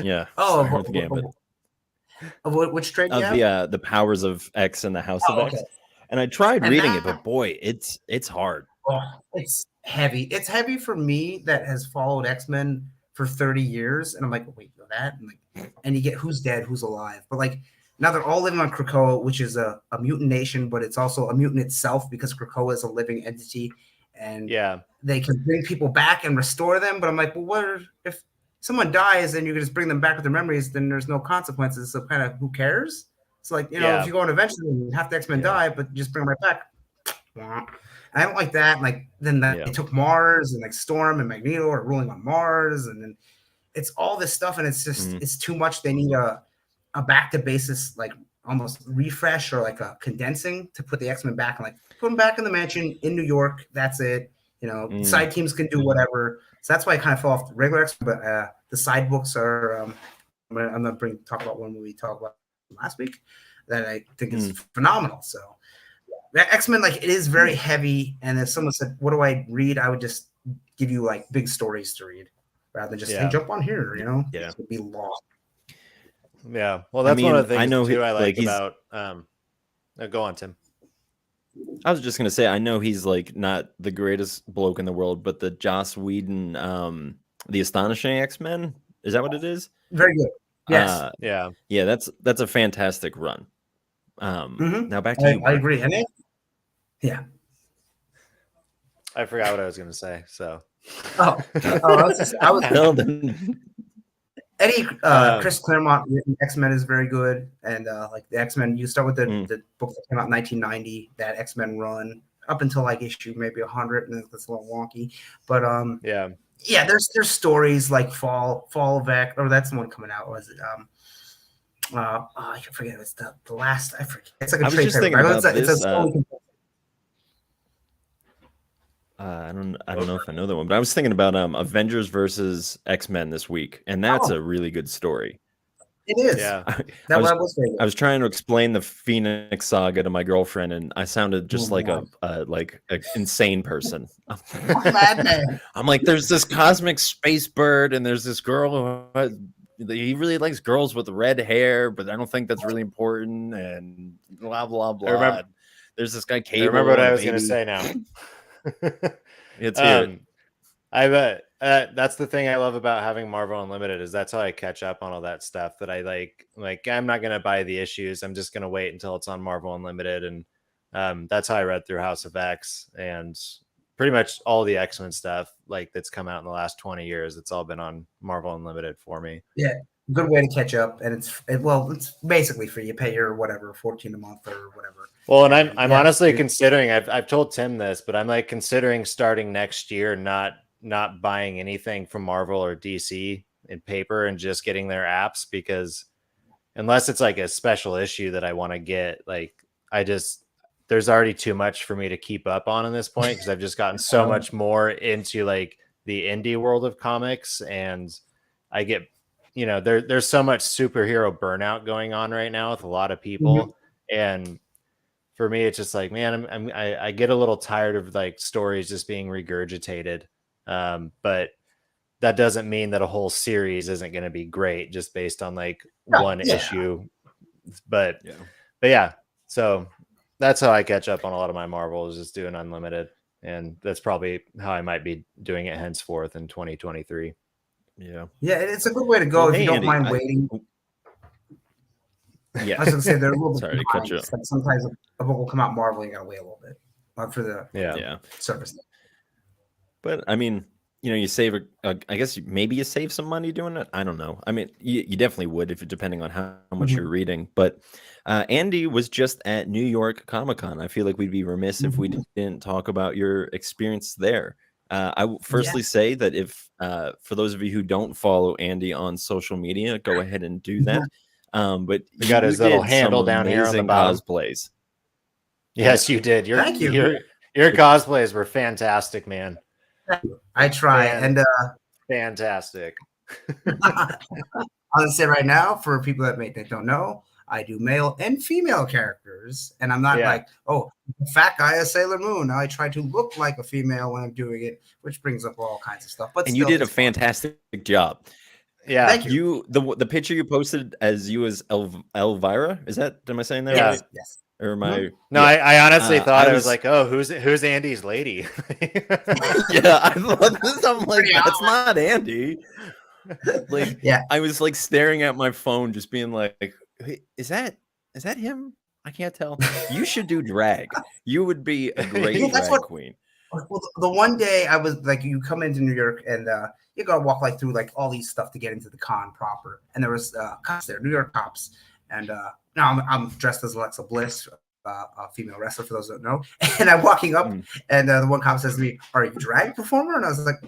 Yeah. Oh, start with Gambit. Which trade? The Powers of X and the House of X. And I tried reading it, but boy, it's hard. Oh, it's heavy. It's heavy for me that has followed X-Men for 30 years, and I'm like, wait, you know that? And you get who's dead, who's alive, but like. Now they're all living on Krakoa, which is a mutant nation, but it's also a mutant itself because Krakoa is a living entity, and they can bring people back and restore them. But I'm like, well, what if someone dies and you can just bring them back with their memories? Then there's no consequences. So kind of who cares? It's like, you know, if you go on adventure, half the X-Men die, but just bring them right back. I don't like that. Like then they took Mars and like Storm and Magneto are ruling on Mars, and then it's all this stuff, and it's just it's too much. They need a back to basis, like almost refresh or like a condensing to put the X-Men back and like put them back in the mansion in New York. That's it. You know, side teams can do whatever. So that's why I kind of fell off the regular X-Men, but the side books are, I'm going to talk about one we talked about last week that I think is phenomenal. So X-Men, like it is very heavy. And if someone said, what do I read? I would just give you like big stories to read rather than just hey, jump on here, you know, it would be long. Yeah, well, that's one of the things too I like about. Go on, Tim. I was just gonna say, I know he's like not the greatest bloke in the world, but the Joss Whedon, the Astonishing X-Men, is that what it is? Very good. Yes. Yeah. That's a fantastic run. Now back to you. Mark. I agree. And I forgot what I was gonna say. So. I was. Eddie Chris Claremont X-Men is very good, and like the X-Men, you start with the book that came out in 1990, that X-Men run up until like issue maybe 100, and then it's a little wonky. But there's stories like Fall of X, or that's the one coming out. Was it? I forget. It's the last. I forget. It's like a trade paper. I don't know if I know that one, but I was thinking about Avengers versus X-Men this week, and that's a really good story. It is. Yeah. I was trying to explain the Phoenix Saga to my girlfriend, and I sounded just like an insane person. I'm like, there's this cosmic space bird, and there's this girl who he really likes girls with red hair, but I don't think that's really important, and blah blah blah. There's this guy Cable. I remember what I was going to say now. It's here. That's the thing I love about having Marvel Unlimited is that's how I catch up on all that stuff that I like I'm not going to buy the issues. I'm just going to wait until it's on Marvel Unlimited. And that's how I read through House of X and pretty much all the X-Men stuff like that's come out in the last 20 years. It's all been on Marvel Unlimited for me. Yeah. Good way to catch up, and it's basically free. You pay your whatever $14 a month or whatever. Well, and I'm honestly considering. I've told Tim this, but I'm like considering starting next year not buying anything from Marvel or DC in paper and just getting their apps, because unless it's like a special issue that I want to get, like there's already too much for me to keep up on in this point because I've just gotten so much more into like the indie world of comics, and I get. You know, there's so much superhero burnout going on right now with a lot of people. And for me, it's just like, man, I get a little tired of like stories just being regurgitated. But that doesn't mean that a whole series isn't going to be great just based on like one issue. But yeah, so that's how I catch up on a lot of my Marvel is just doing unlimited. And that's probably how I might be doing it henceforth in 2023. Yeah, it's a good way to go if you don't mind waiting. Yeah, I was going to say they're a little bit. Sorry to cut you off. Like sometimes a book will come out Marvel, you got to wait a little bit for the service. But I mean, you know, you save I guess maybe you save some money doing it. I don't know. I mean, you definitely would if depending on how much you're reading. But Andy was just at New York Comic-Con. I feel like we'd be remiss if we didn't talk about your experience there. I will firstly say that if for those of you who don't follow Andy on social media, go ahead and do that. But you got his little handle down here on the bottom. Cosplays. Yes, you did. Thank you. Your cosplays were fantastic, man. I try and fantastic. I'll say right now for people that don't know, I do male and female characters, and I'm not Yeah. like, oh, fat guy is Sailor Moon. Now I try to look like a female when I'm doing it, which brings up all kinds of stuff. But And still, you did a it's fun. fantastic job. Yeah. Thank you. You the picture you posted as you as Elvira, is that, am I saying that Yeah. right? Yes. Or am I? No, yeah. I honestly thought I I was like, oh, who's Andy's lady? Yeah, I thought this. I'm like, Pretty that's not Andy. Like, Yeah. I was like staring at my phone, just being like, "Wait, is that him? I can't tell." You should do drag. You would be a great Yeah, that's drag what- queen. Well, the one day I was like, you come into New York and you gotta walk like through like all these stuff to get into the con proper, and there was cops there, New York cops, and now I'm dressed as Alexa Bliss, a female wrestler for those who don't know, and I'm walking up, and the one cop says to me, "Are you a drag performer?" And I was like,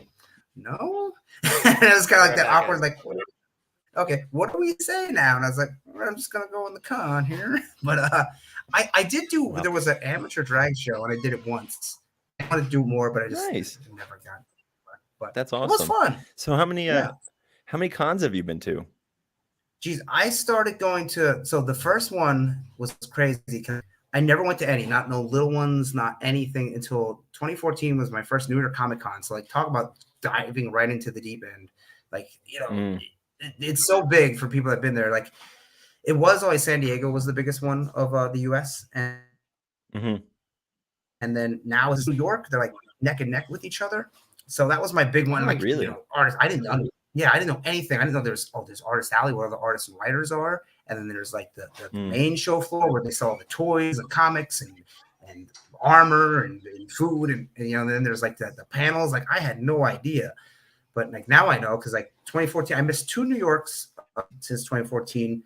"No," and it was kind of like that awkward, like, okay, what do we say now? And I was like, well, I'm just gonna go in the con here, but I did do. Wow. There was an amateur drag show, and I did it once. I want to do more, but I just Nice. never got it. But That's awesome. It was fun. So how many cons have you been to? Geez, I started going to. So the first one was crazy because I never went to any, not no little ones, not anything until 2014 was my first New York Comic Con. So like, talk about diving right into the deep end. Like, you know, it's so big for people that've been there. Like, it was always San Diego was the biggest one of the U.S. And then now it's New York. They're like neck and neck with each other. So that was my big one. Oh, like, really? you know, artists. I didn't know. Yeah, I didn't know anything. I didn't know there's Artist Alley where all the artists and writers are, and then there's like the main show floor where they sell the toys and comics and armor and food and you know. And then there's like the panels. Like I had no idea, but like now I know because like 2014, I missed 2 New Yorks since 2014.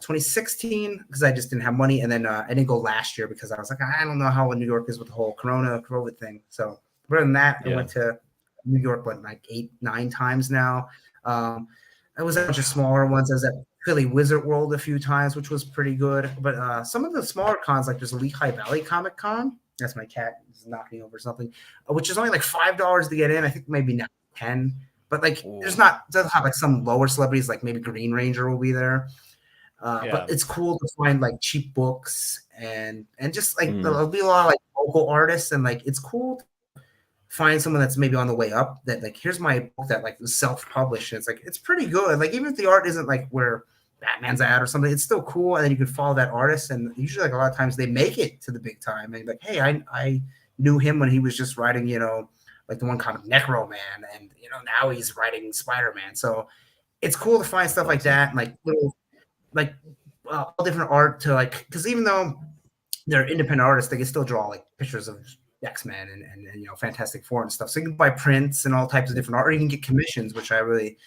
2016 because I just didn't have money, and then I didn't go last year because I was like, I don't know how New York is with the whole COVID thing. So other than that, I went to New York like 8-9 times now. I was at a bunch of smaller ones. I was at Philly Wizard World a few times, which was pretty good. But some of the smaller cons, like there's a Lehigh Valley Comic Con. That's my cat is knocking over something, which is only like $5 to get in. I think maybe now 10. But like, doesn't have like some lower celebrities, like maybe Green Ranger will be there. But it's cool to find like cheap books and just like there'll be a lot of like local artists, and like it's cool to find someone that's maybe on the way up that like, here's my book that like was self-published. It's like, it's pretty good. Like even if the art isn't like where Batman's at or something, it's still cool. And then you can follow that artist, and usually like a lot of times they make it to the big time, and like, hey, I knew him when he was just writing, you know, like the one kind of Necro Man, and you know, now he's writing Spider-Man. So it's cool to find stuff like that, and like little like all different art to like, because even though they're independent artists, they can still draw like pictures of X-Men and you know, Fantastic Four and stuff. So you can buy prints and all types of different art, or you can get commissions, which I only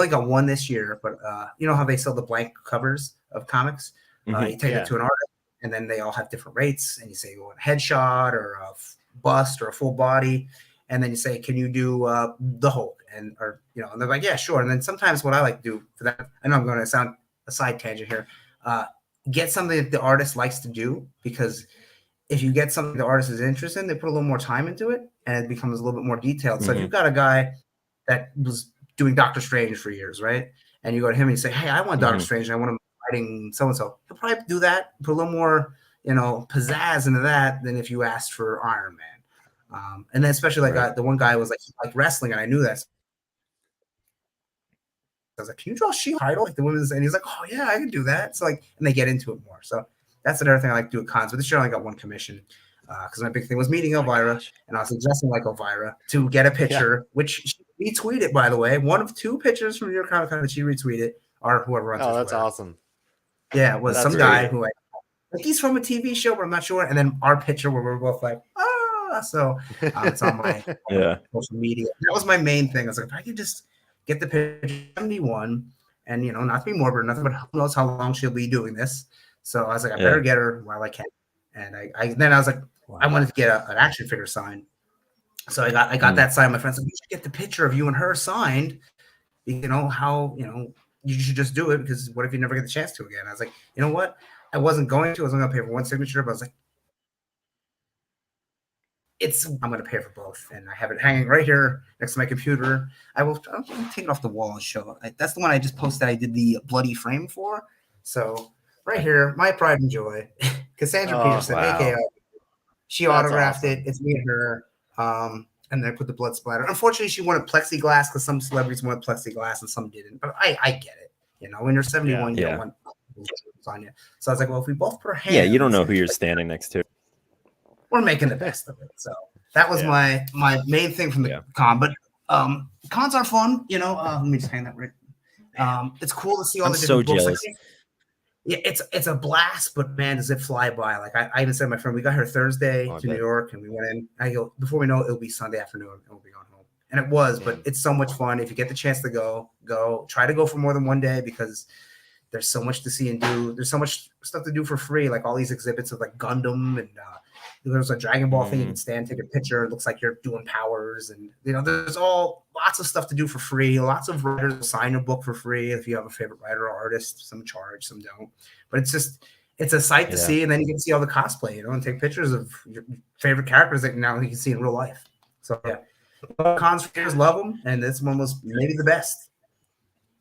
got one this year, but you know how they sell the blank covers of comics? You take it to an artist, and then they all have different rates, and you say you want a headshot or a bust or a full body, and then you say, can you do the Hulk? And or you know, and they're like, yeah, sure. And then sometimes what I like to do for that, I know I'm going to sound a side tangent here, get something that the artist likes to do, because if you get something the artist is interested in, they put a little more time into it and it becomes a little bit more detailed. So if you've got a guy that was doing Doctor Strange for years, right? And you go to him and you say, hey, I want Doctor Strange and I want him writing so-and-so. He'll probably do that, put a little more, you know, pizzazz into that than if you asked for Iron Man. And then especially like the one guy was like wrestling, and I knew that. I was like, can you draw She-Hulk title like the women's? And he's like, oh yeah, I can do that. So like, and they get into it more. So that's another thing I like to do at cons. But this year I only got one commission because my big thing was meeting Elvira, and I was dressing like Elvira to get a picture, which she retweeted, by the way. One of 2 pictures from New York Comic Con that she retweeted, or whoever runs. Oh, that's awesome. Yeah, it was some guy who like he's from a TV show, but I'm not sure. And then our picture where we're both like, so it's on my social media. That was my main thing. I was like, if I could just get the picture 71, and you know, not to be morbid or nothing, but who knows how long she'll be doing this. So I was like, I better get her while I can. And then I was like, I wanted to get an action figure signed. So I got that signed. My friend said, you should get the picture of you and her signed. You know how, you know, you should just do it, because what if you never get the chance to again? I was like, you know what? I wasn't going to pay for one signature, but I was like, I'm going to pay for both. And I have it hanging right here next to my computer. I'll take it off the wall and show it. That's the one I just posted. I did the bloody frame for. So right here, my pride and joy, Cassandra Peterson, wow. aka she That's autographed awesome. it. It's me and her. And then I put the blood splatter. Unfortunately, she wanted plexiglass because some celebrities wanted plexiglass and some didn't. But I get it. You know, when you're 71, you don't want on you. So I was like, well, if we both put our hands, you don't know who you're standing next to. We're making the best of it. So that was my main thing from the con. But cons are fun. You know, let me just hang that right. It's cool to see all the different books. Jealous. Like, yeah, it's a blast, but man, does it fly by? Like I even said to my friend, we got here Thursday to New York, and we went in. I go, before we know it, it'll be Sunday afternoon, and we'll be going home. And it was, but it's so much fun. If you get the chance to go. Try to go for more than one day because there's so much to see and do. There's so much stuff to do for free, like all these exhibits of like Gundam and there's a Dragon Ball thing you can stand, take a picture. It looks like you're doing powers, and you know, there's lots of stuff to do for free. Lots of writers will sign a book for free if you have a favorite writer or artist. Some charge, some don't. But it's a sight to see, and then you can see all the cosplay, you know, and take pictures of your favorite characters that now you can see in real life. So yeah, cons fans love them, and this one was maybe the best.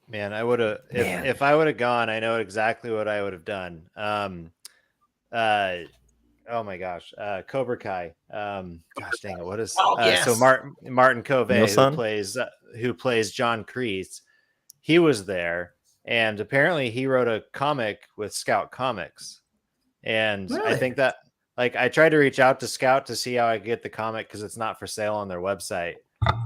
Man, I would have if I would have gone. I know exactly what I would have done. Oh my gosh, Cobra Kai. Gosh dang it, what is so Martin Covey, who plays John Kreese, he was there, and apparently he wrote a comic with Scout Comics, and I think that like I tried to reach out to Scout to see how I could get the comic because it's not for sale on their website,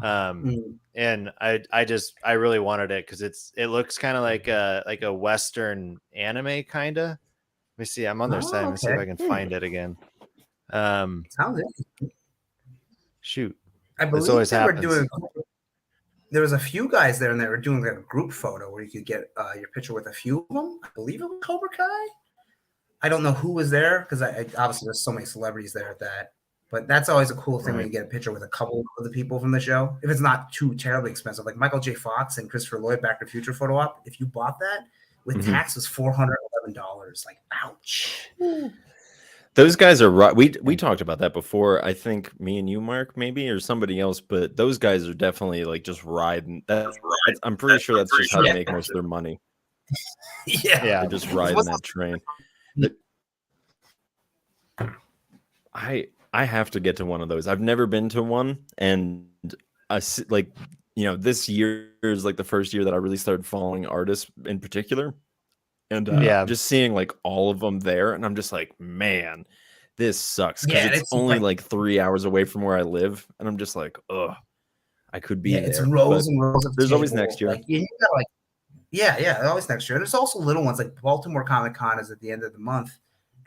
and I really wanted it because it looks kind of like a Western anime kind of. Let me see. I'm on their site. Let me see if I can find it again. Sounds interesting. Shoot. I believe there was a few guys there, and they were doing like a group photo where you could get your picture with a few of them. I believe it was Cobra Kai. I don't know who was there because I obviously there's so many celebrities there at that. But that's always a cool thing when you get a picture with a couple of the people from the show. If it's not too terribly expensive, like Michael J. Fox and Christopher Lloyd Back to the Future photo op. If you bought that with tax, was $411. Like, ouch. Those guys are right. We talked about that before. I think me and you, Mark, maybe, or somebody else. But those guys are definitely like just riding. I'm pretty sure that's just how they make most of their money. They're just riding that train. I have to get to one of those. I've never been to one, and this year is like the first year that I really started following artists in particular. And just seeing like all of them there, and I'm just like, man, this sucks because it's only like 3 hours away from where I live, and I'm just like, ugh, I could be there. It's rows and rows of there's always next year. Like, always next year. There's also little ones like Baltimore Comic Con is at the end of the month,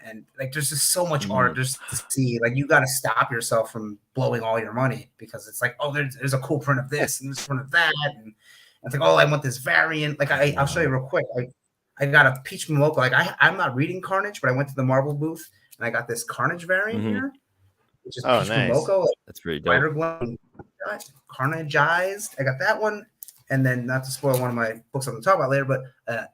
and like there's just so much art just to see. Like you got to stop yourself from blowing all your money because it's like, oh, there's a cool print of this and this print of that, and it's like, oh, I want this variant. Like I'll show you real quick. I got a Peach Momoko. Like I'm not reading Carnage, but I went to the Marvel booth and I got this Carnage variant here, which is Peach Momoko. Like, that's pretty dope. Carnageized. I got that one, and then not to spoil one of my books I'm going to talk about later, but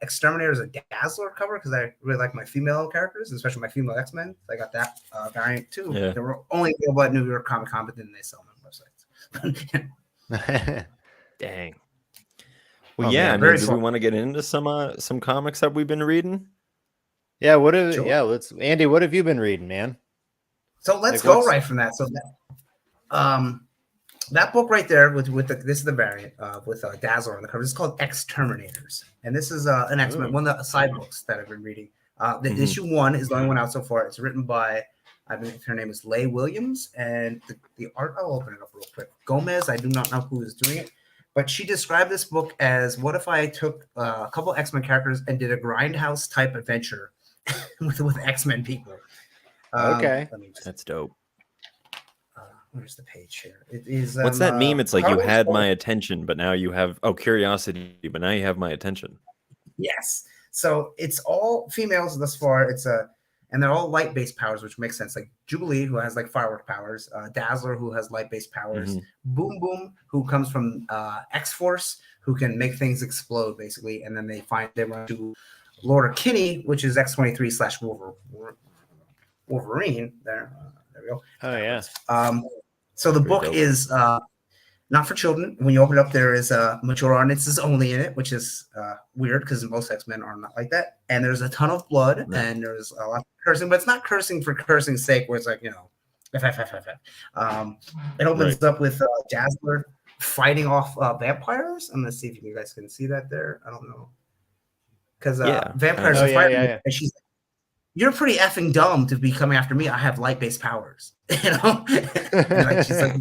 Exterminator is a Dazzler cover because I really like my female characters, especially my female X-Men. So I got that variant too. They were only available at New York Comic Con, but then they sell them on websites. Dang. Well, do we want to get into some comics that we've been reading? Yeah, Andy, what have you been reading, man? So let's go right from that. So that book right there with this is the variant with Dazzler on the cover. It's called Exterminators, and this is an X-Men, one of the side books that I've been reading. The issue 1 is the only one out so far. It's written by, I believe her name is Leigh Williams, and the art, I'll open it up real quick. Gomez, I do not know who is doing it. But she described this book as, what if I took a couple X-Men characters and did a grindhouse type adventure with X-Men people? That's dope. Where's the page here? It is. What's that meme? It's like you had my attention, but now you have curiosity, but now you have my attention. Yes. So it's all females thus far. And they're all light-based powers, which makes sense. Like Jubilee, who has like firework powers, Dazzler, who has light-based powers, Boom Boom, who comes from X-Force, who can make things explode, basically. And then they run to Laura Kinney, which is X-23/Wolverine. There we go. Oh yeah. So the book is not for children. When you open it up, there is mature audiences only in it, which is weird because most X-Men are not like that. And there's a ton of blood and there's a lot of cursing, but it's not cursing for cursing's sake, where it's like, It opens up with Dazzler fighting off vampires. I'm gonna see if you guys can see that there. I don't know, because vampires are fighting, and she's like, "You're pretty effing dumb to be coming after me. I have light-based powers." She's like,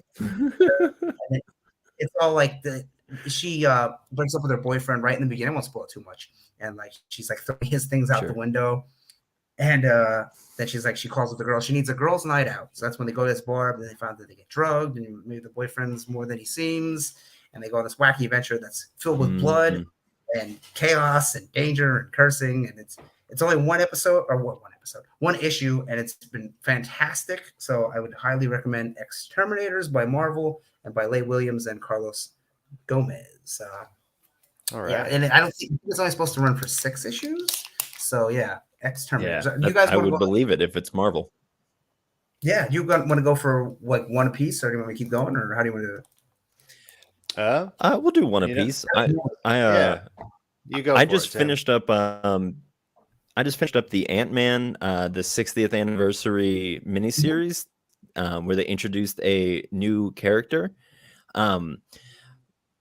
it's all like she breaks up with her boyfriend right in the beginning. I won't spoil it too much, and like she's like throwing his things out the window, and then she's like, she calls up the girl. She needs a girls' night out. So that's when they go to this bar, and they find that they get drugged, and maybe the boyfriend's more than he seems. And they go on this wacky adventure that's filled with blood and chaos and danger and cursing. And it's only one issue, and it's been fantastic. So I would highly recommend Exterminators by Marvel and by Leigh Williams and Carlos Gomez. All right. Yeah, and I don't think it's only supposed to run for 6 issues. So yeah. Exterminators. Yeah, you guys I would believe it if it's Marvel. Yeah, you want to go for like one apiece, or do you want me to keep going, or how do you want to do it? We'll do one apiece. You go. I just finished up the Ant-Man, the 60th anniversary miniseries, where they introduced a new character.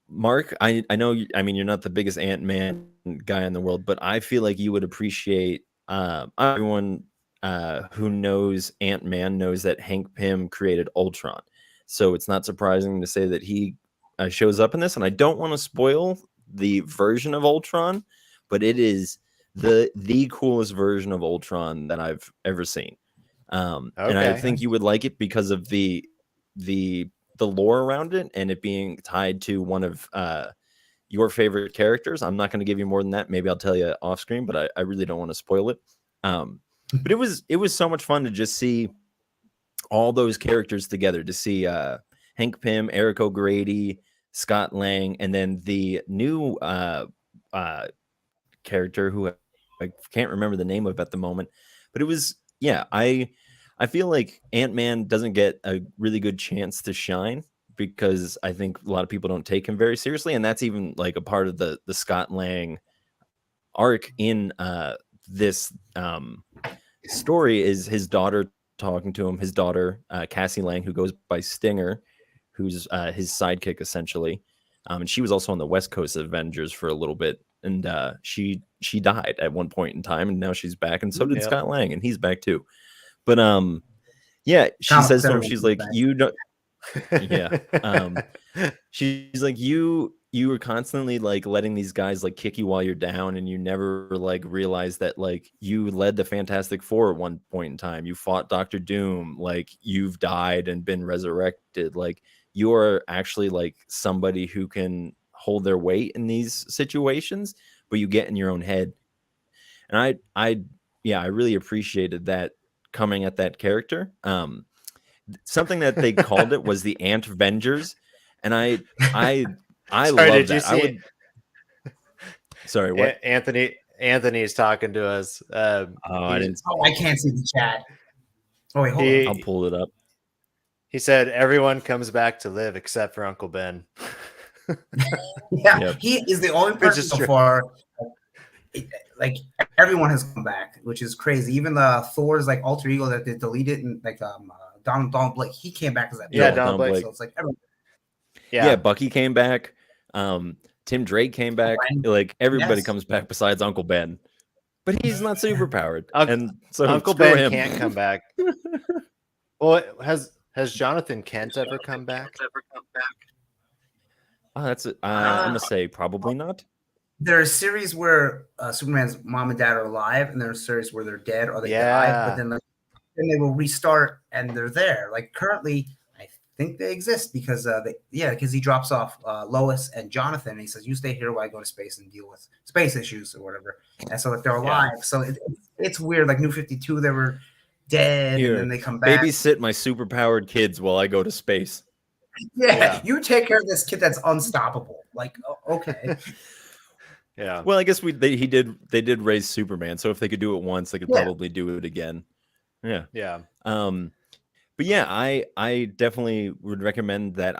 Mark, I know. I mean, you're not the biggest Ant-Man guy in the world, but I feel like you would appreciate. Everyone who knows Ant-Man knows that Hank Pym created Ultron, so it's not surprising to say that he shows up in this. And I don't want to spoil the version of Ultron, but it is the coolest version of Ultron that I've ever seen. And I think you would like it because of the lore around it and it being tied to one of your favorite characters. I'm not going to give you more than that. Maybe I'll tell you off screen, but I really don't want to spoil it. But it was so much fun to just see all those characters together, to see Hank Pym, Eric O'Grady, Scott Lang, and then the new character who I can't remember the name of at the moment. But it was, I feel like Ant-Man doesn't get a really good chance to shine, because I think a lot of people don't take him very seriously. And that's even like a part of the Scott Lang arc in this story, is his daughter talking to him, his daughter, Cassie Lang, who goes by Stinger, who's his sidekick essentially. And she was also on the West Coast Avengers for a little bit. And she died at one point in time, and now she's back. And so did Scott Lang, and he's back too. But she says to him, she's like, you don't. She's like, you were constantly like letting these guys like kick you while you're down, and you never like realized that like you led the Fantastic Four at one point in time. You fought Dr. Doom, like you've died and been resurrected. Like you're actually like somebody who can hold their weight in these situations, but you get in your own head. And I really appreciated that coming at that character. Something that they called it was the Ant Vengers, and I sorry, love that. Sorry, what? Anthony's talking to us. I can't see the chat. Oh wait, hold on. I'll pull it up. He said everyone comes back to live except for Uncle Ben. He is the only person so far. Like everyone has come back, which is crazy. Even the Thor's like alter ego that they deleted, and like Donald Blake, he came back as that. Donald Blake. So it's like Bucky came back. Tim Drake came back. Like everybody comes back besides Uncle Ben, but he's not super powered. And so Uncle Ben can't come back. Well, has Jonathan Kent ever come back? Oh, that's it. I'm gonna say probably not. There's a series where Superman's mom and dad are alive, and there's a series where they're dead or they die, but then they will restart and they're there. Like currently, I think they exist because because he drops off Lois and Jonathan, and he says, "You stay here while I go to space and deal with space issues or whatever." And so like they're alive. So it's weird. Like New 52, they were dead, and then they come back. Babysit my superpowered kids while I go to space. Yeah, you take care of this kid that's unstoppable. Like, okay. Yeah. Well, I guess they did raise Superman, so if they could do it once, they could probably do it again. Yeah. Yeah. But yeah, I definitely would recommend that.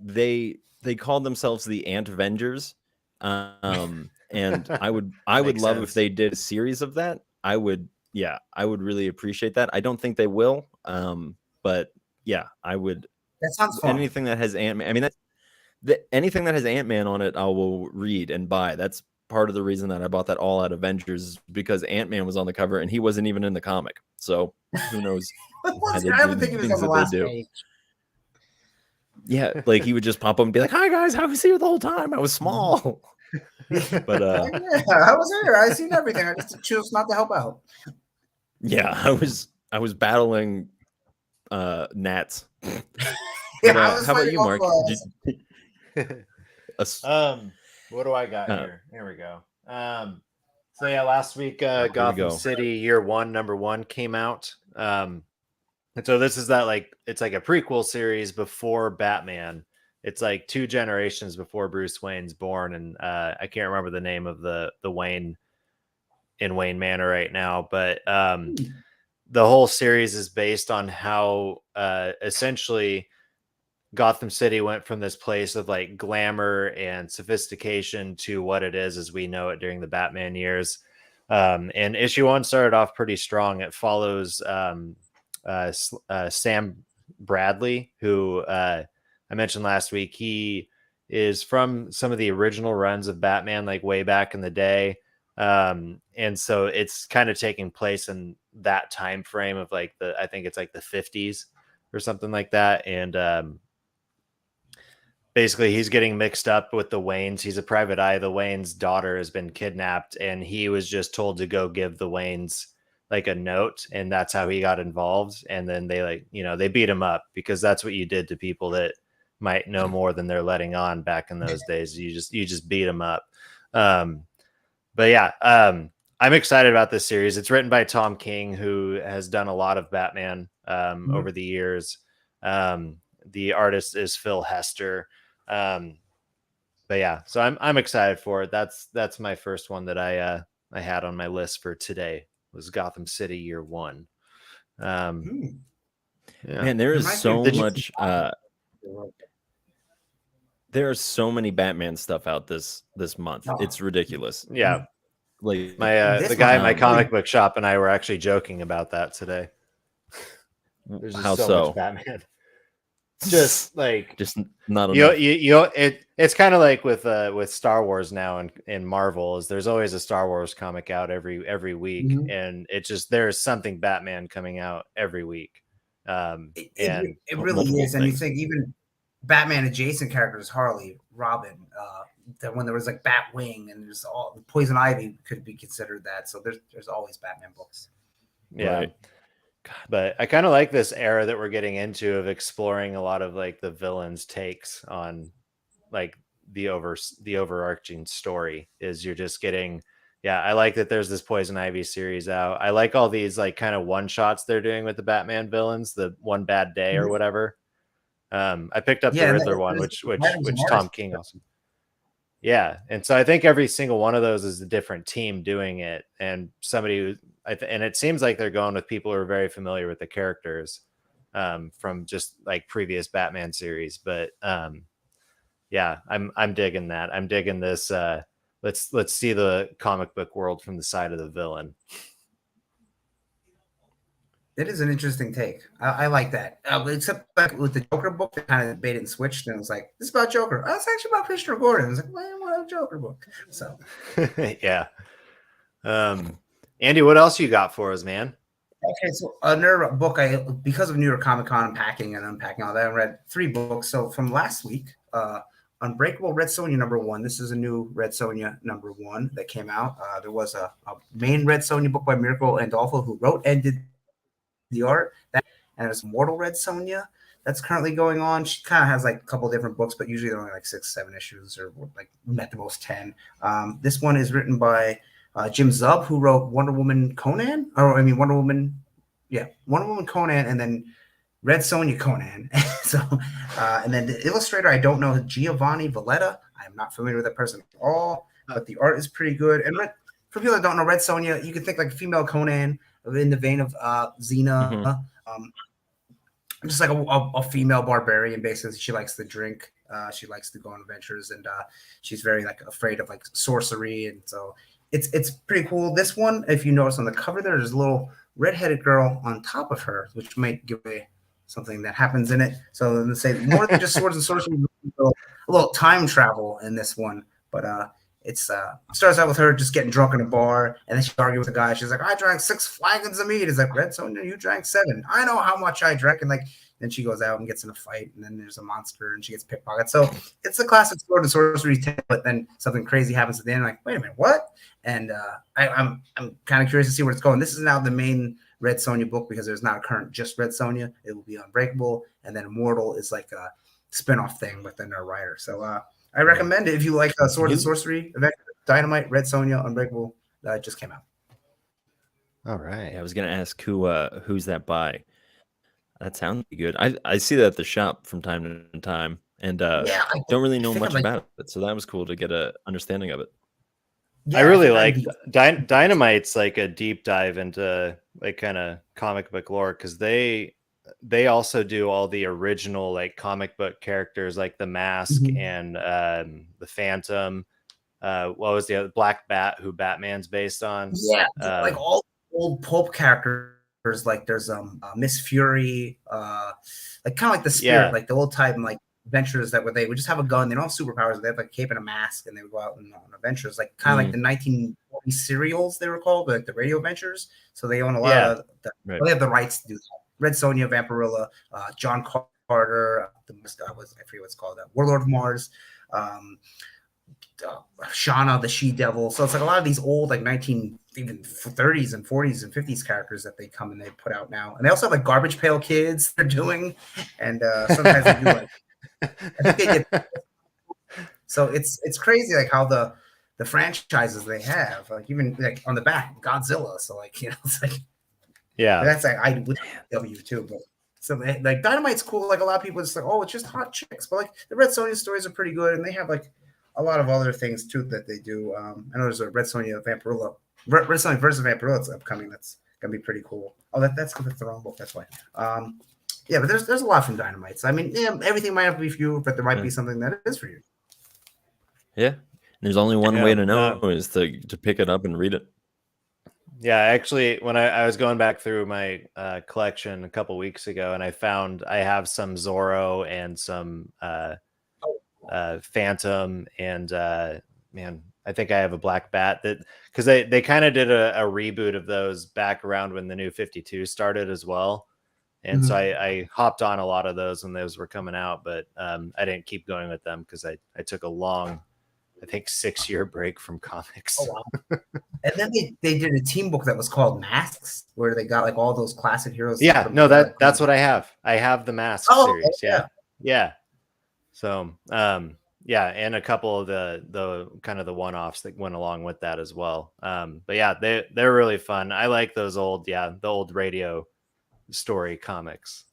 they called themselves the Ant Avengers. And I would love if they did a series of that. I would really appreciate that. I don't think they will. But yeah, I would. That sounds fun. Anything that has Ant-Man. I mean, anything that has Ant-Man on it, I will read and buy. That's part of the reason that I bought that All Out Avengers, because Ant-Man was on the cover and he wasn't even in the comic. So who knows? I would think he was on the last page. Yeah, like he would just pop up and be like, "Hi guys, I was here the whole time. I was small." But yeah, I was here. I seen everything. I just chose not to help out. Yeah, I was battling gnats. Yeah, But, how about you, Mark? What do I got here? Here we go. So yeah, last week Gotham City Year One #1 came out. And so this is that, like, it's like a prequel series before Batman. It's like 2 generations before Bruce Wayne's born, and I can't remember the name of the Wayne in Wayne Manor right now, but the whole series is based on how essentially Gotham City went from this place of like glamour and sophistication to what it is as we know it during the Batman years. And issue 1 started off pretty strong. It follows Sam Bradley, who I mentioned last week. He is from some of the original runs of Batman, like way back in the day. And so it's kind of taking place in that time frame of like I think it's like the 50s or something like that. And basically he's getting mixed up with the Waynes. He's a private eye. The Waynes' daughter has been kidnapped, and he was just told to go give the Waynes like a note, and that's how he got involved. And then they they beat him up, because that's what you did to people that might know more than they're letting on back in those days. You just beat them up. But yeah, I'm excited about this series. It's written by Tom King, who has done a lot of Batman over the years. The artist is Phil Hester. But yeah, so I'm excited for it. That's my first one that I had on my list for today. Was Gotham City Year One. Yeah. Man, there is so much. There are so many Batman stuff out this month. It's ridiculous. Yeah, like my the guy in my comic book shop and I were actually joking about that today. There's just how so much Batman. Just not enough. It's kind of like with Star Wars now and Marvel, is there's always a Star Wars comic out every week, and it just there's something Batman coming out every week. It really is, and you think even Batman adjacent characters, Harley, Robin, that when there was like Batwing, and there's all Poison Ivy could be considered that. So there's always Batman books. Yeah. Right. But I kind of like this era that we're getting into of exploring a lot of like the villains' takes on like the overarching story. Is you're just getting, I like that there's this Poison Ivy series out. I like all these like kind of one shots they're doing with the Batman villains, the One Bad Day or whatever. I picked up the Riddler one, which Tom King also. Yeah, and so I think every single one of those is a different team doing it, and somebody who, and it seems like they're going with people who are very familiar with the characters from just like previous Batman series. But yeah, I'm digging that. I'm digging this. Let's see the comic book world from the side of the villain. It is an interesting take. I like that. Except like with the Joker book, they kind of bait and switched, and it was like, this is about Joker. Oh, it's actually about Christopher Gordon. I was like, well, I want a Joker book. So yeah. Andy, what else you got for us, man? Okay, so another book because of New York Comic Con packing and unpacking all that, I read 3 books. So from last week, Unbreakable Red Sonja #1. This is a new Red Sonja #1 that came out. There was a main Red Sonja book by Miracle Andolfo, who wrote and did the art, and it's Mortal Red Sonja that's currently going on. She kind of has like a couple different books, but usually they're only like 6-7 issues, or like at the most 10. This one is written by Jim Zub, who wrote Wonder Woman Conan, Wonder Woman Conan, and then Red Sonja Conan. So and then the illustrator, I don't know, Giovanni Valletta. I'm not familiar with that person at all, but the art is pretty good. And for people that don't know, Red Sonja, you can think like female Conan, in the vein of Xena. just like a female barbarian. Basically, she likes to drink. She likes to go on adventures, and she's very like afraid of like sorcery, and so it's pretty cool. This one, if you notice on the cover, there's a little redheaded girl on top of her, which might give away something that happens in it. So let's say more than just swords and sorcery, a little time travel in this one. But it's starts out with her just getting drunk in a bar, and then she argues with a guy. She's like, "I drank 6 flagons of mead." He's like, "Red Sonja, you drank 7. I know how much I drank." And like, then she goes out and gets in a fight, and then there's a monster, and she gets pickpocketed. So it's a classic sword and sorcery tale, but then something crazy happens at the end. Like, wait a minute, what? And I'm kind of curious to see where it's going. This is now the main Red Sonja book because there's not a current just Red Sonja. It will be Unbreakable, and then Immortal is like a spin-off thing within our writer. So I recommend it if you like sword and sorcery. Dynamite, Red Sonja, Unbreakable. That just came out. All right. Yeah, I was gonna ask who's that by. That sounds good. I see that at the shop from time to time, and don't really know much about it. So that was cool to get a understanding of it. Yeah, I really like Dynamite's like a deep dive into like kind of comic book lore because they also do all the original like comic book characters like the Mask and the Phantom. What was the other Black Bat who Batman's based on? Yeah, like all old pulp characters. Like there's Miss Fury, like kind of like the Spirit, like the old time like adventures that they would just have a gun. They don't have superpowers. They have like a cape and a mask, and they would go out on adventures, like kind of like the 1940 serials they were called, like the radio adventures. So they own a lot of the, they have the rights to do that. Red Sonja, Vampirilla, John Carter, I forget what's called, Warlord of Mars, Shauna the She-Devil. So it's like a lot of these old like 30s and 40s and 50s characters that they come and they put out now. And they also have like Garbage Pail Kids they're doing, and sometimes they do like I think they get, so it's crazy like how the franchises they have, like even like on the back Godzilla. So like, you know, it's like that's like I would W too, but so like Dynamite's cool. Like a lot of people just like, oh, it's just hot chicks, but like the Red Sonja stories are pretty good, and they have like a lot of other things too that they do. I know there's a Red Sonja Vampirilla, Red Sonja versus Vampirilla that's upcoming. That's gonna be pretty cool. Oh, that's the wrong book. That's why. Yeah, but there's a lot from Dynamite. So I mean, yeah, everything might have to be for you, but there might be something that is for you. Yeah, there's only one way to know is to pick it up and read it. Yeah, actually, when I was going back through my collection a couple weeks ago, and I have some Zorro and some Phantom, and man, I think I have a Black Bat that because they kind of did a reboot of those back around when the New 52 started as well. And so I hopped on a lot of those when those were coming out, but I didn't keep going with them because I took a long, I think 6-year break from comics. Oh, wow. And then they did a team book that was called Masks, where they got like all those classic heroes. Yeah, no, that's what I have. I have the Mask series. Yeah. So and a couple of the kind of the one-offs that went along with that as well. But yeah, they're really fun. I like those the old radio story comics.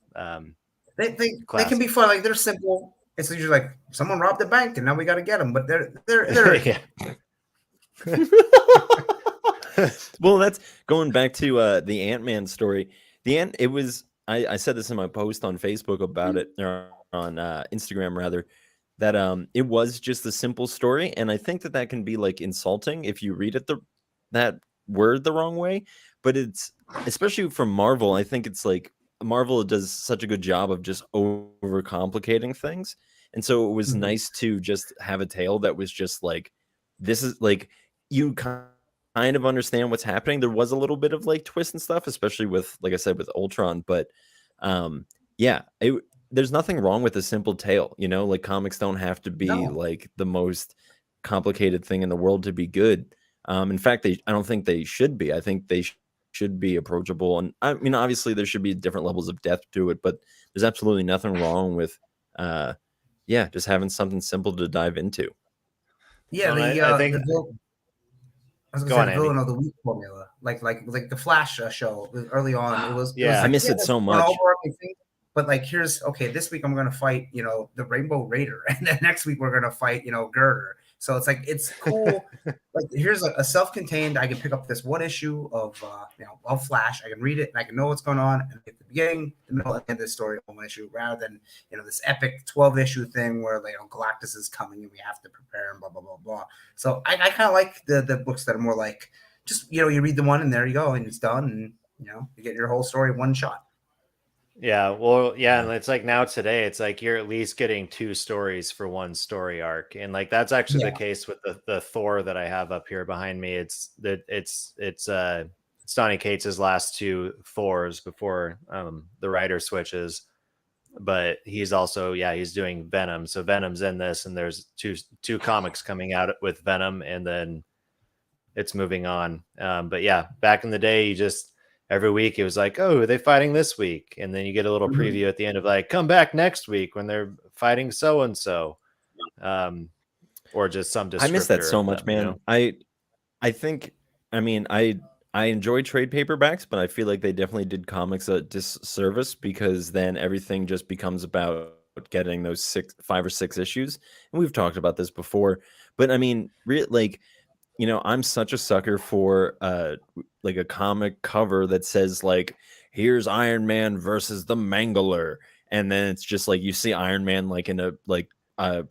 They can be fun. Like they're simple. It's usually like someone robbed a bank and now we got to get them. But they're yeah. Well, that's going back to the Ant-Man story. It was I said this in my post on Facebook about it, or on Instagram rather, that it was just a simple story, and I think that can be like insulting if you read it that word the wrong way. But it's especially from Marvel. I think it's like Marvel does such a good job of just overcomplicating things, and so it was nice to just have a tale that was just like, this is like you kind of understand what's happening. There was a little bit of like twist and stuff, especially with, like I said, with Ultron, but there's nothing wrong with a simple tale, you know, like comics don't have to be like the most complicated thing in the world to be good. In fact, I don't think they should be. I think they should be approachable. And I mean, obviously there should be different levels of depth to it, but there's absolutely nothing wrong with, just having something simple to dive into. Yeah. I think I was going to say the villain of the week formula, like the Flash show early on. It was I miss it so much. But like, this week I'm going to fight, the Rainbow Raider, and then next week we're going to fight, Girder. So it's like it's cool. Like here's a self-contained. I can pick up this one issue of of Flash. I can read it and I can know what's going on and at the beginning, the middle, and the end of the story on one issue, rather than this epic 12-issue thing where Galactus is coming and we have to prepare and blah blah blah blah. So I kind of like the books that are more like just you read the one and there you go and it's done and you get your whole story one shot. Yeah, well, yeah, and it's like now today, it's like you're at least getting 2 stories for one story arc, and like that's actually the case with the Thor that I have up here behind me. It's Donny Cates' last 2 Thors before the writer switches, but he's also he's doing Venom, so Venom's in this, and there's two comics coming out with Venom, and then it's moving on. But yeah, back in the day, you just every week it was like, oh, are they fighting this week? And then you get a little preview at the end of like, come back next week when they're fighting so and so, or just some descriptor. I miss that so much, man. I think, I mean, I enjoy trade paperbacks, but I feel like they definitely did comics a disservice because then everything just becomes about getting those 5 or 6 issues. And we've talked about this before, but I mean, I'm such a sucker for like a comic cover that says like, here's Iron Man versus the Mangler, and then it's just like you see Iron Man like in a like I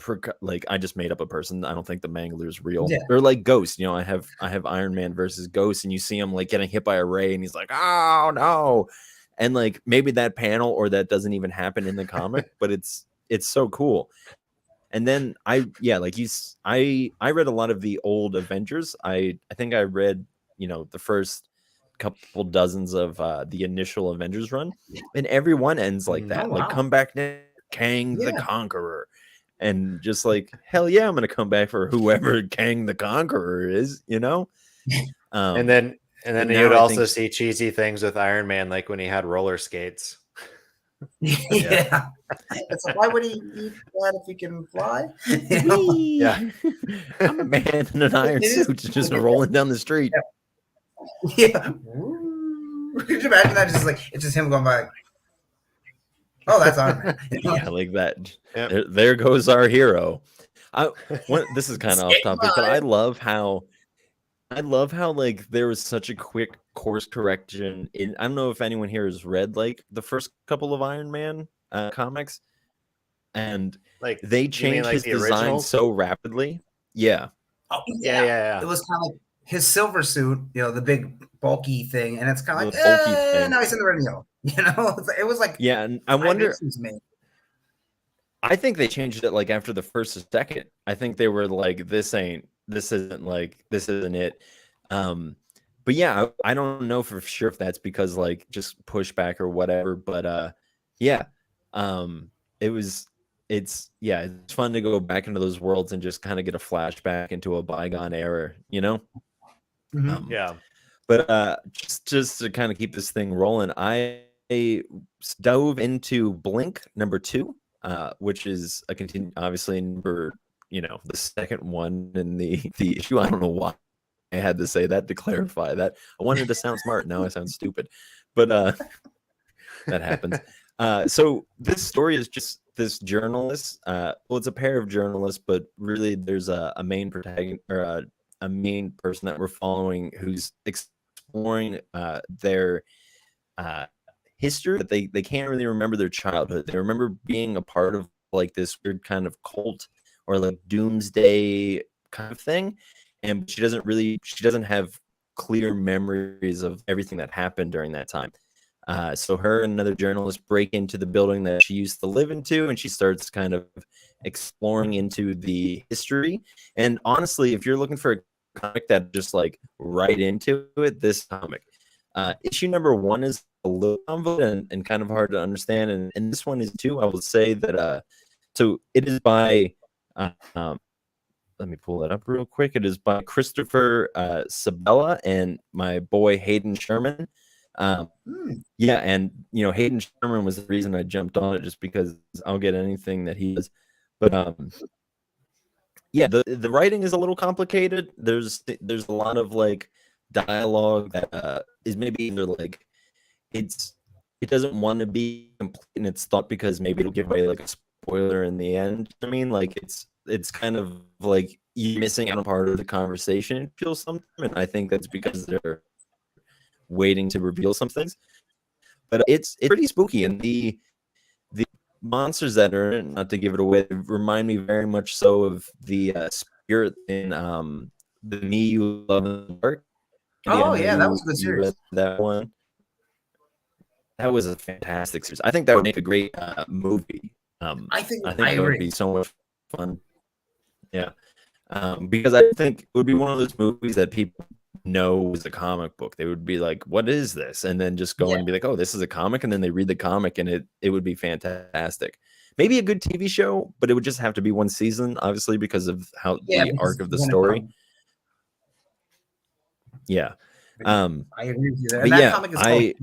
just made up a person. I don't think the Mangler is real. Or like Ghost. I have Iron Man versus Ghost, and you see him like getting hit by a ray, and he's like, oh no, and like maybe that panel or that doesn't even happen in the comic, but it's so cool. And then I read a lot of the old Avengers. I think I read, the first couple dozens of the initial Avengers run, and every one ends like that. Like, come back now, Kang the Conqueror. And just like, hell yeah, I'm going to come back for whoever Kang the Conqueror is, and then you'd also see cheesy things with Iron Man, like when he had roller skates. Yeah. It's like, why would he eat that if he can fly? Yeah. I'm a man in an iron suit just rolling down the street. Yeah. Could you imagine that? Just like it's just him going by. Oh, that's Iron Man. Yeah, like that. Yep. There goes our hero. This is kind of off topic, but I love how like there was such a quick course correction in. I don't know if anyone here has read like the first couple of Iron Man comics, and like they changed his design so rapidly. Yeah. Oh, yeah. It was kind of like his silver suit, the big bulky thing, and it's kind of like now he's in the radio. It was like and I wonder. I think they changed it like after the first or second. I think they were like, this isn't it. But yeah, I don't know for sure if that's because like just pushback or whatever, but it's fun to go back into those worlds and just kind of get a flashback into a bygone era, But just to kind of keep this thing rolling, I dove into Blink #2. Which is a obviously number, the second one in the issue. I don't know why I had to say that to clarify that. I wanted to sound smart. Now I sound stupid, but that happens. So this story is just this journalist. Well, it's a pair of journalists, but really there's a main protagonist or a main person that we're following who's exploring their history, but they can't really remember their childhood. They remember being a part of like this weird kind of cult or like doomsday kind of thing, and she doesn't have clear memories of everything that happened during that time. So her and another journalist break into the building that she used to live into, and she starts kind of exploring into the history. And honestly, if you're looking for a comic that just like right into it, this comic. Issue #1 is a little convoluted and kind of hard to understand, and this one is too. I will say that so it is by let me pull that up real quick. It is by Christopher Sabella and my boy Hayden Sherman. And Hayden Sherman was the reason I jumped on it, just because I'll get anything that he does. But the writing is a little complicated. There's a lot of like dialogue that is maybe either like it doesn't want to be complete in its thought because maybe it'll give away like a spoiler in the end. I mean, like it's kind of like you're missing out on part of the conversation. It feels something, and I think that's because they're waiting to reveal some things. But it's pretty spooky, and the monsters that are in it, not to give it away, remind me very much so of the spirit in the Me You Love in the Dark. Oh yeah, that was a good You series. read that one. That was a fantastic series. I think that would make a great movie. I think that would be so much fun. Yeah, because I think it would be one of those movies that people know was a comic book. They would be like, "What is this?" And then just go and be like, "Oh, this is a comic," and then they read the comic, and it would be fantastic. Maybe a good TV show, but it would just have to be one season, obviously, because of how the arc of the story. Yeah. I agree with you there. And that comic is called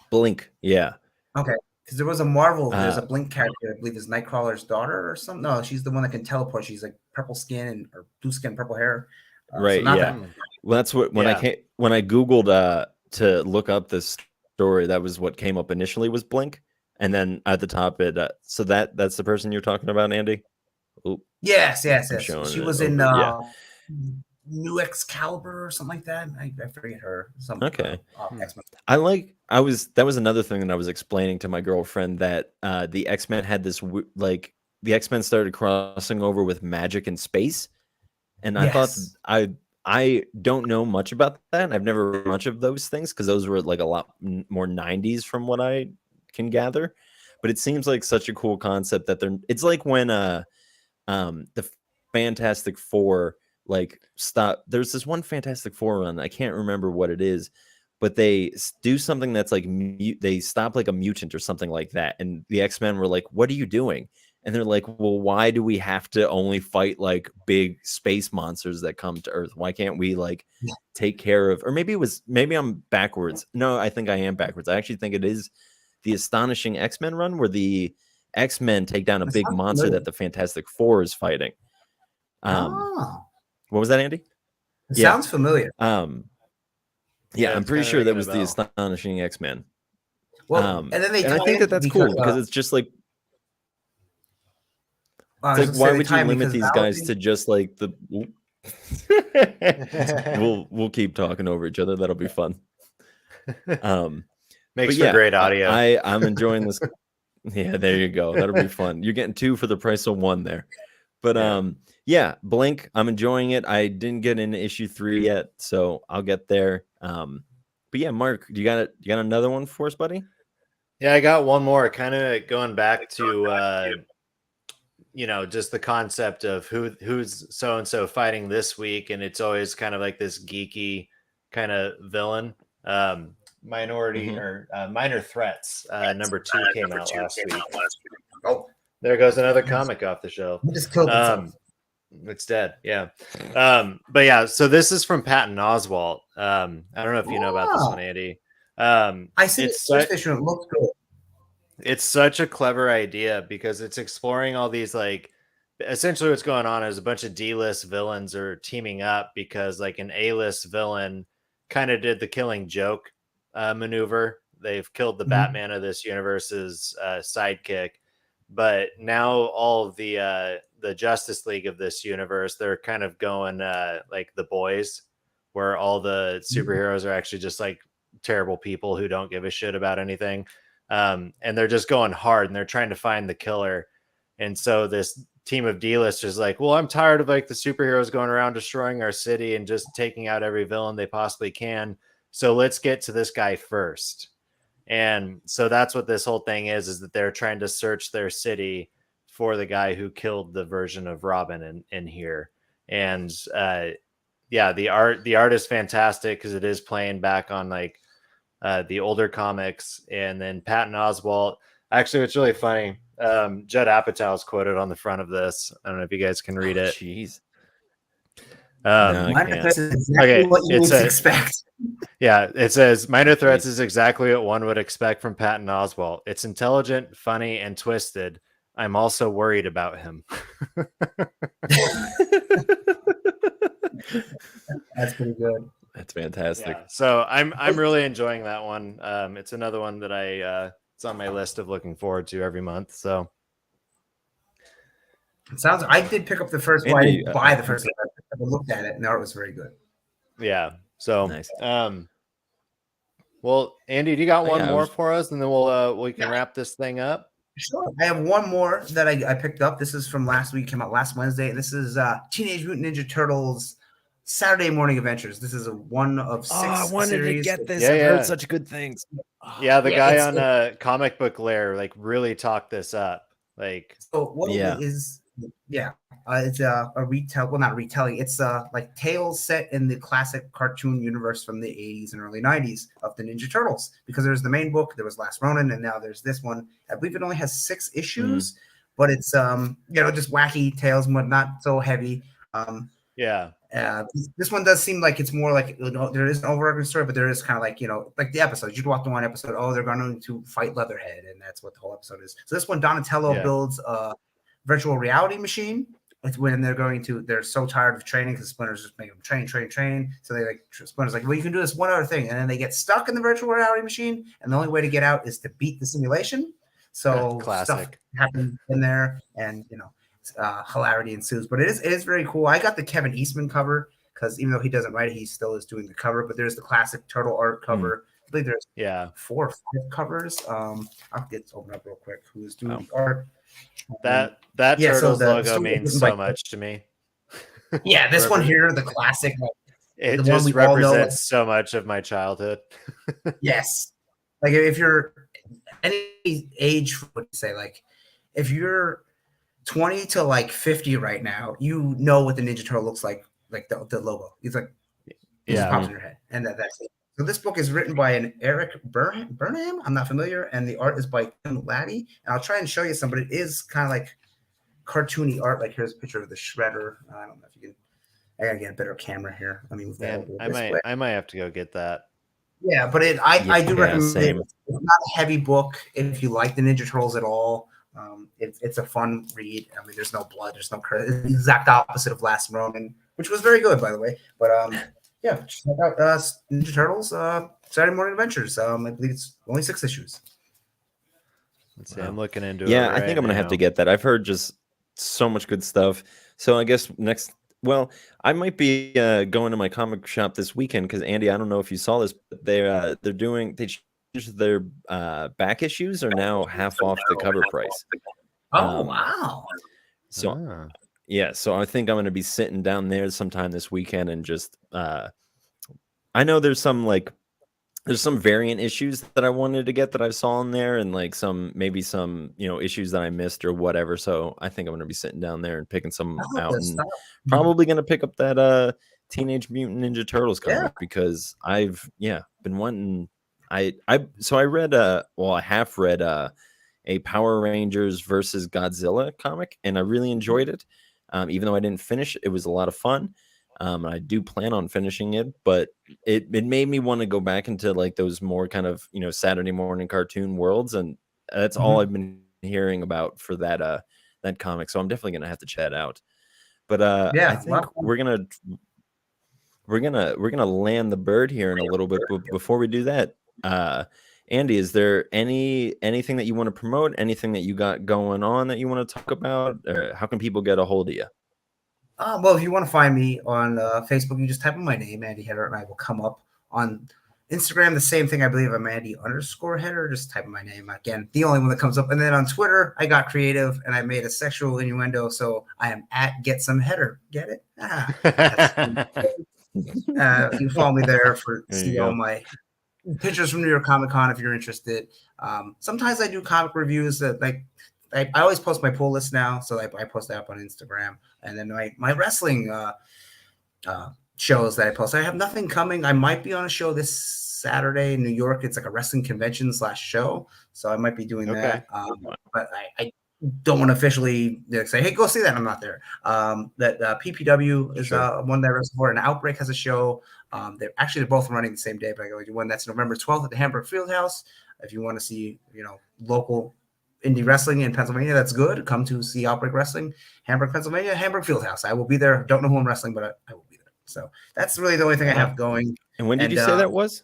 Blink. Yeah. Okay. Because there was a Marvel, there's a Blink character, I believe is Nightcrawler's daughter or something. No, she's the one that can teleport. She's like purple skin or blue skin, purple hair. Right. So yeah. Well, that's what when I Googled to look up this story, that was what came up initially was Blink. And then at the top so that's the person you're talking about, Andy? Ooh. Yes. She was in New Excalibur or something like that. I forget her. Okay. That was another thing that I was explaining to my girlfriend, that the X-Men had this the X-Men started crossing over with magic and space, and I thought I don't know much about that. I've never read much of those things because those were like a lot more 90s from what I can gather. But it seems like such a cool concept that it's like when the Fantastic Four there's this one Fantastic Four run, I can't remember what it is, but they do something that's like they stop like a mutant or something like that, and the X-Men were like, "What are you doing?" And they're like, "Well, why do we have to only fight like big space monsters that come to Earth? Why can't we like take care of?" Or maybe I'm backwards. No, I think I am backwards. I actually think it is the Astonishing X-Men run where the X-Men take down a big monster that the Fantastic Four is fighting. What was that, Andy? It sounds familiar. I'm pretty sure that was the Astonishing X-Men. Well, and then I think that's cool because it's just like, it's like, why would you limit these guys to just like the? We'll keep talking over each other. That'll be fun. Makes for great audio. I'm enjoying this. Yeah, there you go. That'll be fun. You're getting 2 for the price of 1 there. But Blink, I'm enjoying it. I didn't get into issue 3 yet, so I'll get there. But yeah, Mark, you got another one for us, buddy? Yeah, I got one more. Kind of going back to just the concept of who's so and so fighting this week, and it's always kind of like this geeky kind of villain. Minority or Minor Threats number 2 came out last week. Oh. There goes another comic off the shelf. It just killed itself. It's dead. Yeah. But yeah, so this is from Patton Oswalt. I don't know if you know about this one, Andy. I see it looks good. It's such a clever idea because it's exploring all these essentially what's going on is a bunch of D-list villains are teaming up because like an A-list villain kind of did the Killing Joke maneuver. They've killed the Batman of this universe's sidekick. But now all of the Justice League of this universe, they're kind of going like The Boys, where all the superheroes are actually just like terrible people who don't give a shit about anything. And they're just going hard and they're trying to find the killer. And so this team of D-listers like, well, I'm tired of like the superheroes going around destroying our city and just taking out every villain they possibly can. So let's get to this guy first. And so that's what this whole thing is that they're trying to search their city for the guy who killed the version of Robin in here. And the art is fantastic because it is playing back on like the older comics. And then Patton Oswalt, actually, it's really funny. Judd Apatow is quoted on the front of this. I don't know if you guys can read it. Jeez. No, I can't. Exactly what you would expect. Yeah, it says Minor Threats is exactly what one would expect from Patton Oswalt. It's intelligent, funny, and twisted. I'm also worried about him. That's pretty good. That's fantastic. Yeah, so I'm really enjoying that one. It's another one that it's on my list of looking forward to every month. So It sounds. I did pick up the first one. I Andy, didn't buy the first one. I looked at it, and the art was very good. Yeah. So Nice. Well, Andy, do you got one Yeah, more for us, and then we can wrap this thing up? Sure. I have one more that I picked up. This is from last week. Came out last Wednesday. This is Teenage Mutant Ninja Turtles Saturday Morning Adventures. This is a one of 6 I wanted series. to get this. Yeah, I've yeah. heard such good things. Yeah, the Yeah, guy on Comic Book Lair like really talked this up. Like, So what Yeah. it is, it's a not retelling. It's like tales set in the classic cartoon universe from the 80s and early 90s of the Ninja Turtles. Because there's the main book, there was Last Ronin, and now there's this one. I believe it only has 6 issues, but it's just wacky tales, but not so heavy. yeah, This one does seem like it's more like there is an overarching story, but there is kind of like like the episodes. You'd walk through one episode, they're going to fight Leatherhead, and that's what the whole episode is. So this one, Donatello builds a virtual reality machine. It's when they're so tired of training because Splinter's just making them train. So they Splinter's like, well, you can do this one other thing, and then they get stuck in the virtual reality machine, and the only way to get out is to beat the simulation. So classic stuff happens in there, and hilarity ensues. But it is very cool. I got the Kevin Eastman cover because even though he doesn't write it, he still is doing the cover. But there's the classic turtle art cover. I believe there's 4 or 5 covers. I'll get this open up real quick. Who's doing the art? That Turtles logo means so much to me. Yeah, this one here, the classic. It just represents so much of my childhood. Yes, like if you're any age, what do you say? Like if you're 20 to like 50 right now, you know what the Ninja Turtle looks like the logo. It's like it just pops in your head, and that's it. So this book is written by an Eric Burnham. I'm not familiar, and the art is by Tim Laddie. And I'll try and show you some, but it is kind of like cartoony art. Like here's a picture of the Shredder. I don't know if you can. I gotta get a better camera here. Let me move that over. I might have to go get that. Yeah, but I do recommend same. it. It's not a heavy book if you like the Ninja Turtles at all. It's a fun read. I mean, there's no blood, there's no curse. It's the exact opposite of Last Ronin, which was very good, by the way. But yeah, check out Ninja Turtles Saturday Morning Adventures. I believe it's only 6 issues. Let's see. I'm looking into it. Yeah, I think I'm gonna have to get that. I've heard just so much good stuff. So I guess I might be going to my comic shop this weekend because Andy, I don't know if you saw this, but they changed their back issues are now half off the cover price. Oh wow! So yeah, so I think I'm going to be sitting down there sometime this weekend and just I know there's some variant issues that I wanted to get that I saw in there, and like maybe some issues that I missed or whatever. So I think I'm going to be sitting down there and picking some out, and probably going to pick up that Teenage Mutant Ninja Turtles comic because I've been wanting. I read I have read a Power Rangers versus Godzilla comic, and I really enjoyed it. Even though I didn't finish it, it was a lot of fun. I do plan on finishing it, but it made me want to go back into like those more kind of Saturday morning cartoon worlds, and that's all I've been hearing about for that comic. So I'm definitely gonna have to check it out. But I think we're gonna land the bird here in a little bit. But before we do that, Andy, is there anything that you want to promote? Anything that you got going on that you want to talk about? Or how can people get a hold of you? Well, if you want to find me on Facebook, you just type in my name, Andy Header, and I will come up. On Instagram, the same thing. I believe I'm Andy_Header. Just type in my name. Again, the only one that comes up. And then on Twitter, I got creative and I made a sexual innuendo. So I am at Get Some Header. Get it? You follow me there for see all my pictures from New York Comic Con if you're interested. Sometimes I do comic reviews that I always post my pull list now, so I post that up on Instagram, and then my wrestling shows that I post. I have nothing coming. I might be on a show this Saturday in New York. It's like a wrestling convention /show, so I might be doing that. But I don't want to officially say, hey, go see that. I'm not there. That PPW is one that I wrestle for, and Outbreak has a show. They're both running the same day, but I go to one that's November 12th at the Hamburg Fieldhouse. If you want to see, local indie wrestling in Pennsylvania, that's good. Come to see Outbreak Wrestling, Hamburg, Pennsylvania, Hamburg Fieldhouse. I will be there. Don't know who I'm wrestling, but I will be there. So that's really the only thing I have going. And when did you say that was?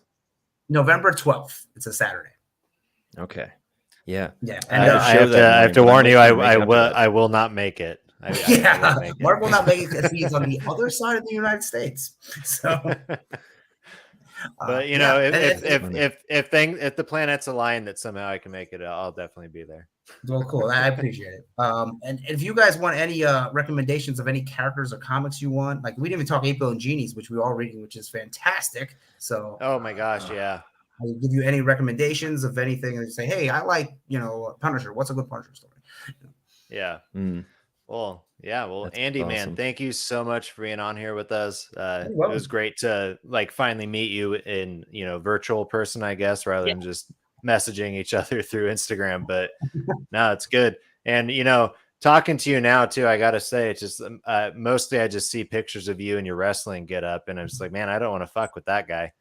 November 12th. It's a Saturday. Okay. Yeah. Yeah. And I have to warn you, I will not make it. Yeah, Mark will not make it because he's on the other side of the United States. So, but you know, if the planets align that somehow I can make it, I'll definitely be there. Well, cool. I appreciate it. And if you guys want any recommendations of any characters or comics you want, like we didn't even talk 8-Bit Genies, which we're all reading, which is fantastic. So, oh my gosh, yeah. I'll give you any recommendations of anything and say, hey, I like, Punisher. What's a good Punisher story? Yeah. Well, yeah. Well, that's Andy, awesome. Man, thank you so much for being on here with us. It was great to finally meet you in, virtual person, I guess, rather than just messaging each other through Instagram. But no, it's good. And, talking to you now too, I got to say, it's just mostly I just see pictures of you and your wrestling get up. And I'm just like, man, I don't want to fuck with that guy.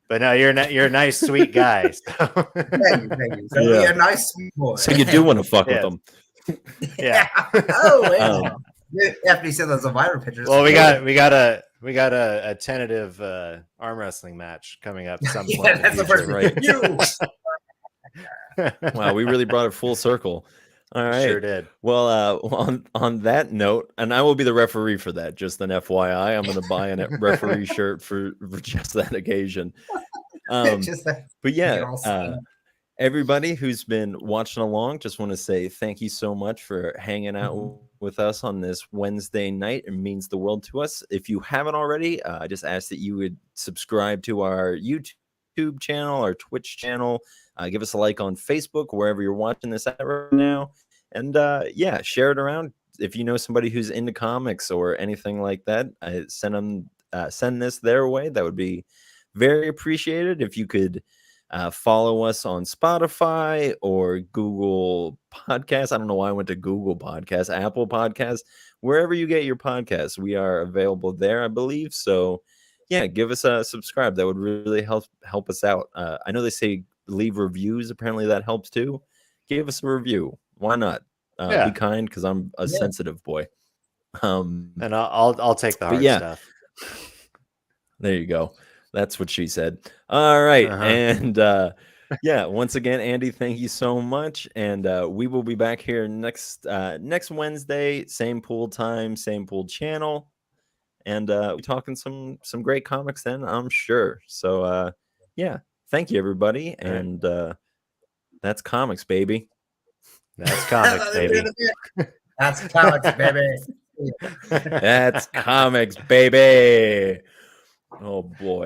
But no, you're a nice, sweet guy. So. Thank you. So you're a nice, sweet boy. So you do want to fuck with them. Yeah. After you said those Survivor pictures. Well, we got a tentative arm wrestling match coming up. Some point that's the first right? Wow, we really brought it full circle. All right, sure did. Well, on that note, and I will be the referee for that. Just an FYI, I'm going to buy a referee shirt for just that occasion. But yeah. Everybody who's been watching along, just want to say thank you so much for hanging out with us on this Wednesday night. It means the world to us. If you haven't already, I just ask that you would subscribe to our YouTube channel, our Twitch channel. Give us a like on Facebook, wherever you're watching this at right now. And share it around. If you know somebody who's into comics or anything like that, send this their way. That would be very appreciated. If you could follow us on Spotify or Google Podcasts. I don't know why I went to Google Podcasts, Apple Podcasts, wherever you get your podcasts. We are available there, I believe. So yeah, give us a subscribe. That would really help us out. I know they say leave reviews. Apparently that helps too. Give us a review. Why not? Be kind, because I'm a sensitive boy. And I'll take the hard stuff. There you go. That's what she said. All right. And once again, Andy, thank you so much. And we will be back here next Wednesday, same pool time, same pool channel. And we're talking some great comics then, I'm sure. So thank you, everybody. And that's comics, baby. That's comics, baby. That's comics, baby. That's comics, baby. Oh boy.